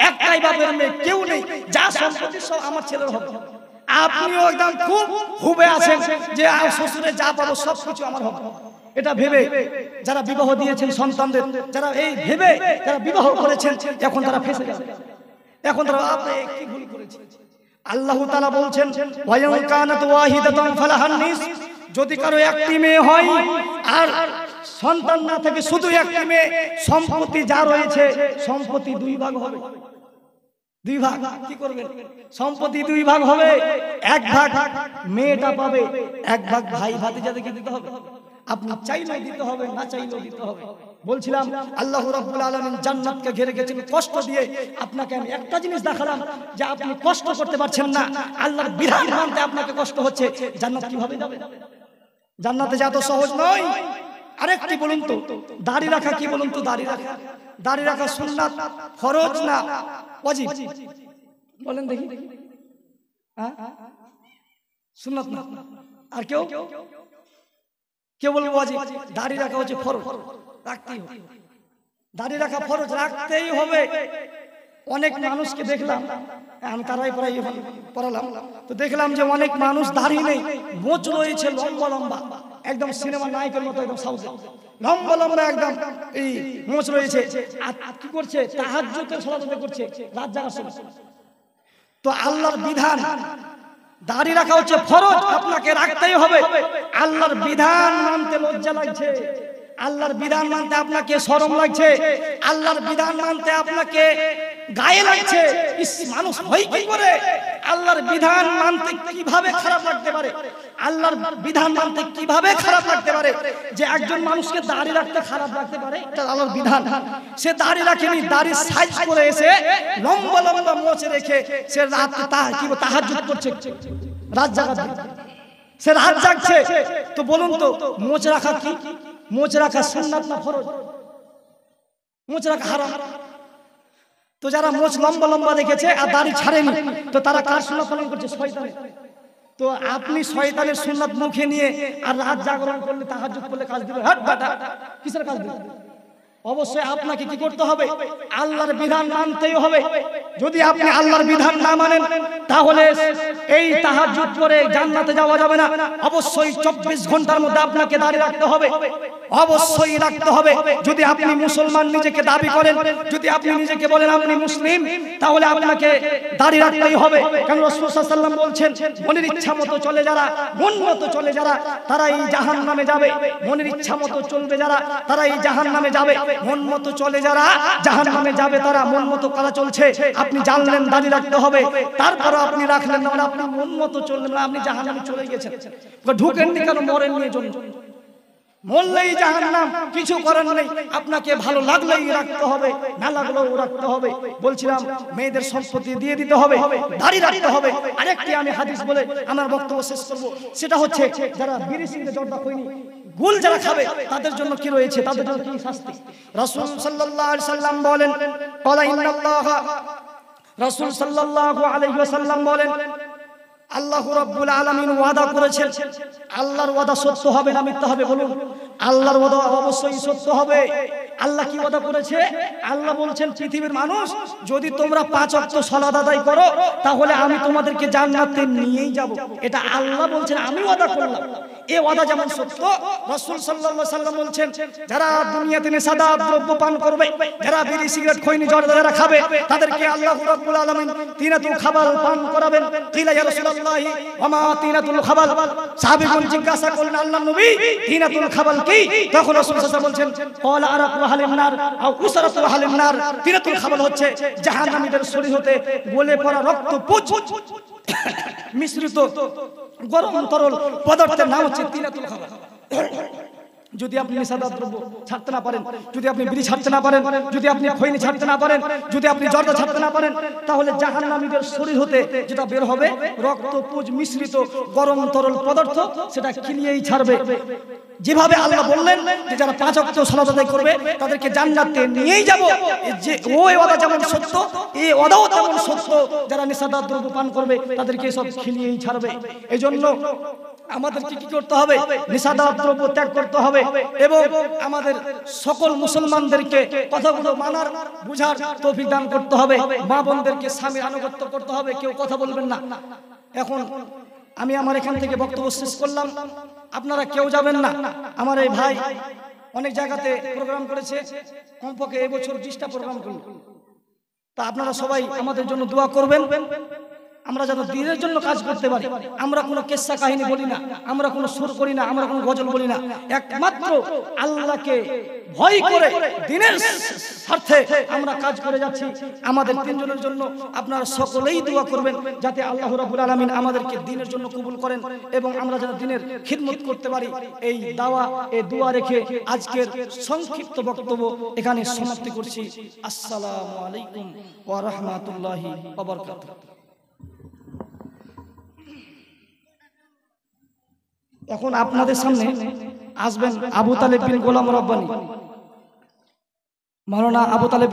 একটাই বাপের মেয়ে, কেউ নেই, যা সম্পত্তি সব আমার ছেলের হবে। আপনিও একদম খুব হুবে আছেন যে শ্বশুরে যা পাবো সব কিছু আমার হবে। এটা ভেবে যারা বিবাহ দিয়েছেন সন্তানদের, যারা এই ভেবে যারা বিবাহ করেছেন, এখন তারা ফেঁসে গেছে। এখন তারা আপনি কি ভুল করেছেন? আল্লাহ তাআলা বলছেন, ওয়া কানাত ওয়াহিদাতান ফালাহান নিসফ। যদি কারো একটি মেয়ে হয় আর সন্তান না থাকে, শুধু একটি মেয়ে, সম্পত্তি যা রয়েছে সম্পত্তি 2 ভাগ হবে। 2 ভাগ কি করবেন? সম্পত্তি 2 ভাগ হবে। 1 ভাগ মেয়েটা পাবে, 1 ভাগ ভাই ভাতিজাদেরকে দিতে হবে। আপনি চাইলেও দিতে হবে, না চাইলেও দিতে হবে। বলছিলাম আল্লাহ রাব্বুল আলামিন জান্নাতকে ঘিরে গেছেন কষ্ট দিয়ে। আপনাকে আমি একটা জিনিস দেখালাম যে আপনি কষ্ট করতে পারছেন না, আল্লাহর বিধান মানতে আপনাকে কষ্ট হচ্ছে, জান্নাত কিভাবে যাবে? জান্নাতে যা তো সহজ নয়। আরেকটি বলুন তো, দাড়ি রাখা কি বলুন তো? দাড়ি রাখা সুন্নাত, ফরজ না ওয়াজিব? বলেন দেখি। সুন্নাত না। আর কেউ বলবে ওয়াজিব? দাড়ি রাখা হচ্ছে ফরজ, রাখতেই হবে। দাড়ি রাখা ফরজ, রাখতেই হবে। অনেক মানুষকে দেখলাম, আমি তারাই পড়ালাম, তো দেখলাম যে অনেক মানুষ দাড়ি নেই, মোচ রয়েছে লম্বা লম্বা, একদম সিনেমা নায়কের মতো, একদম সাউথে লম্বা লম্বা একদম এই মোচ রয়েছে। আর কি করছে? তাহাজ্জুদের সালাত করছে, রাত জাগার সময়। তো আল্লাহর বিধান, দাড়ি রাখা হচ্ছে ফরজ, আপনাকে রাখতেই হবে। আল্লাহর বিধান মানতে লজ্জা লাগছে, আল্লাহর বিধান মানতে আপনাকে শরম লাগছে, আল্লাহর বিধান মানতে আপনাকে গায়ে লাগছে। মানুষ হয় কি করে? আল্লাহর বিধান মানতে কিভাবে খারাপ লাগতে পারে? আল্লাহর বিধান মানতে কিভাবে খারাপ লাগতে পারে যে একজন মানুষকে দাড়ি রাখতে খারাপ লাগতে পারে? এটা আল্লাহর বিধান। সে দাড়ি রাখেনি, দাড়ি সাইজ করে এসে লম্বা লম্বা মোচ রেখে সে রাত তাহাজ্জুদ করছে, রাত জাগাচ্ছে, সে রাত জাগছে। তো বলুন তো, মোচ রাখা কি? মোচ রাখা সুন্নাত না ফরজ? মোচ রাখা হারাম। তো যারা মোচ লম্বা লম্বা রেখেছে আর দাড়ি ছাড়েনি, তো তারা কার সুন্নাত পালন করছে? শয়তানের। তো আপনি শয়তানের সুন্নাত মুখে নিয়ে আর রাত জাগরণ করলে, তাহাজ্জুদ করলে কাজ দিবে? হাট বাটা, কিসের কাজ দিবে? অবশ্যই আপনাকে কি করতে হবে? আল্লাহর বিধান মানতেই হবে। যদি আপনি আল্লাহর বিধান না মানেন তাহলে এই তাহাজ্জুদ করে জান্নাতে যাওয়া যাবে না। অবশ্যই 24 ঘন্টার মধ্যে আপনাকে দাঁড়িয়ে রাখতে হবে, অবশ্যই রাখতে হবে। যদি আপনি মুসলমান নিজেকে দাবি করেন, যদি আপনি নিজেকে বলেন আপনি মুসলিম, তাহলে আপনাকে দাঁড়িয়ে রাখতেই হবে। কারণ রাসূল সাল্লাল্লাহু আলাইহি ওয়াসাল্লাম বলছেন, মনের ইচ্ছা মতো চলে যারা, মন মতো চলে যারা, তারা এই জাহান্নামে যাবে। মনের ইচ্ছা মতো চলবে যারা, তারা এই জাহান্নামে যাবে। মন মতো চলে যারা জাহান্নামে যাবে, তারা মন মতো কারা চলছে আপনি জানলেন, দাঁড়িয়ে রাখতে হবে। তারপরও আপনি রাখলেন না, মানে আপনি মন মতো চললেন না, আপনি জাহান্নামে চলে গেছেন। ঢুকেননি কেন? মরেননি জন্য, মরলেই জাহান্নাম, কিছু করার নেই। আপনাকে ভালো লাগলেই রাখতে হবে, না লাগলেও রাখতে হবে। বলছিলাম মেয়েদের সম্পত্তি দিয়ে দিতে হবে, দাঁড়িয়ে রাখতে হবে। আরেকটি আমি হাদিস বলে আমার বক্তব্য শেষ করব, সেটা হচ্ছে যারা বিড়ি সিগারেট জর্দা খৈনি গুল যারা খাবে তাদের জন্য কি রয়েছে, তাদের জন্য কি শাস্তি। রাসূল সাল্লাল্লাহু আলাইহি ওয়াসাল্লাম বলেন, ক্বালা ইন্নাল্লাহ, রাসূল সাল্লাল্লাহু আলাইহি ওয়াসাল্লাম বলেন, আল্লাহ রাব্বুল আলামিন ওয়াদা করেছেন। আল্লাহর ওয়াদা সত্য হবে না মিথ্যা হবে বলুন? আল্লাহর ওয়াদা অবশ্যই সত্য হবে। আল্লাহ কি ওয়াদা করেছে? আল্লাহ বলছেন, পৃথিবীর মানুষ যদি তোমরা 5 ওয়াক্ত সালাত আদায় করো তাহলে আমি তোমাদেরকে জান্নাতে নিয়েই যাব। এটা আল্লাহ বলছেন, আমি ওয়াদা করলাম। এই ওয়াদা যেমন সত্য, রাসূল সাল্লাল্লাহু আলাইহি ওয়াসাল্লাম বলছেন, যারা দুনিয়াতে নেশাদার দ্রব্য পান করবে, যারা বিড়ি সিগারেট খৈনি জর্দা যারা খাবে, তাদেরকে আল্লাহ রাব্বুল আলামিন তিনাতুল খাবাল পান করাবেন। কিলা ইয়া রাসূলুল্লাহ ওয়া মা তিনাতুল খাবাল? সাহাবীগণ জিজ্ঞাসা করলেন, আল্লাহর নবী তিনাতুল খাবাল কি? তখন রাসূল সাল্লাল্লাহু আলাইহি ওয়াসাল্লাম বলছেন, ক্বালা আরাকু আহলিন নার আও উসরাতু আহলিন নার। তিনাতুল খাবাল হচ্ছে জাহান্নামীদের শরীর হতে গলে পড়া রক্ত পুঁজ মিশ্রিত গরম তরল পদার্থের নাম হচ্ছে তিনাতুল খাবাল। যদি আপনি নেশাদার দ্রব্য ছাড়তে না পারেন, যদি আপনি বিড়ি ছাড়তে না পারেন, যদি আপনি খৈনি ছাড়তে না পারেন, যদি আপনি জর্দা ছাড়তে না পারেন, তাহলে জাহান্নামীদের শরীর হতে যেটা বের হবে রক্ত পুঁজ মিশ্রিত গরম তরল পদার্থ, সেটা খিলিয়েই ছাড়বে। যেভাবে আল্লাহ বললেন যে যারা 5 ওয়াক্ত সালাত আদায় করবে তাদেরকে জান্নাতে নিয়েই যাব, যে ওই ওয়াদা যেমন সত্য এই ওয়াদাও তেমন সত্য। যারা নেশাদার দ্রব্য পান করবে তাদেরকে সব খিলিয়েই ছাড়বে। এজন্য আমাদেরকে কি করতে হবে? নেশাদার দ্রব্য ত্যাগ করতে হবে এবং আমাদের সকল মুসলমানদেরকে কথাগুলো মানার বুঝার তৌফিক দান করতে হবে। মা বোনদেরকে স্বামীর আনুগত্য করতে হবে, কেউ কথা বলবেন না। এখন আমি আমার এখান থেকে বক্তব্য শেষ করলাম, আপনারা কেউ যাবেন না। আমার এই ভাই অনেক জায়গাতে প্রোগ্রাম করেছে, কমপক্ষে এবছর 20টা প্রোগ্রাম করল। তা আপনারা সবাই আমাদের জন্য দোয়া করবেন, আমরা যেন দ্বীনের জন্য কাজ করতে পারি। আমরা কোনো কিস্সা কাহিনী বলি না, আমরা কোনো সুর করি না, আমরা কোনো গজল বলি না। একমাত্র আল্লাহকে ভয় করে দ্বীনের স্বার্থে আমরা কাজ করে যাচ্ছি। আমাদের তিনজনের জন্য আপনারা সকলেই দোয়া করবেন যাতে আল্লাহ রাব্বুল আলামিন আমাদেরকে দ্বীনের জন্য কবুল করেন এবং আমরা যেন দ্বীনের খিদমত করতে পারি। এই দাওয়া, এই দোয়া রেখে আজকের সংক্ষিপ্ত বক্তব্য এখানে সমাপ্তি করছি। আসসালামু আলাইকুম ওয়া রাহমাতুল্লাহি ওয়া বারাকাতুহু। এখন আপনাদের সামনে আসবেন আবু তালেব বিন গোলাম রব্বানী, মাওলানা আবু তালেব।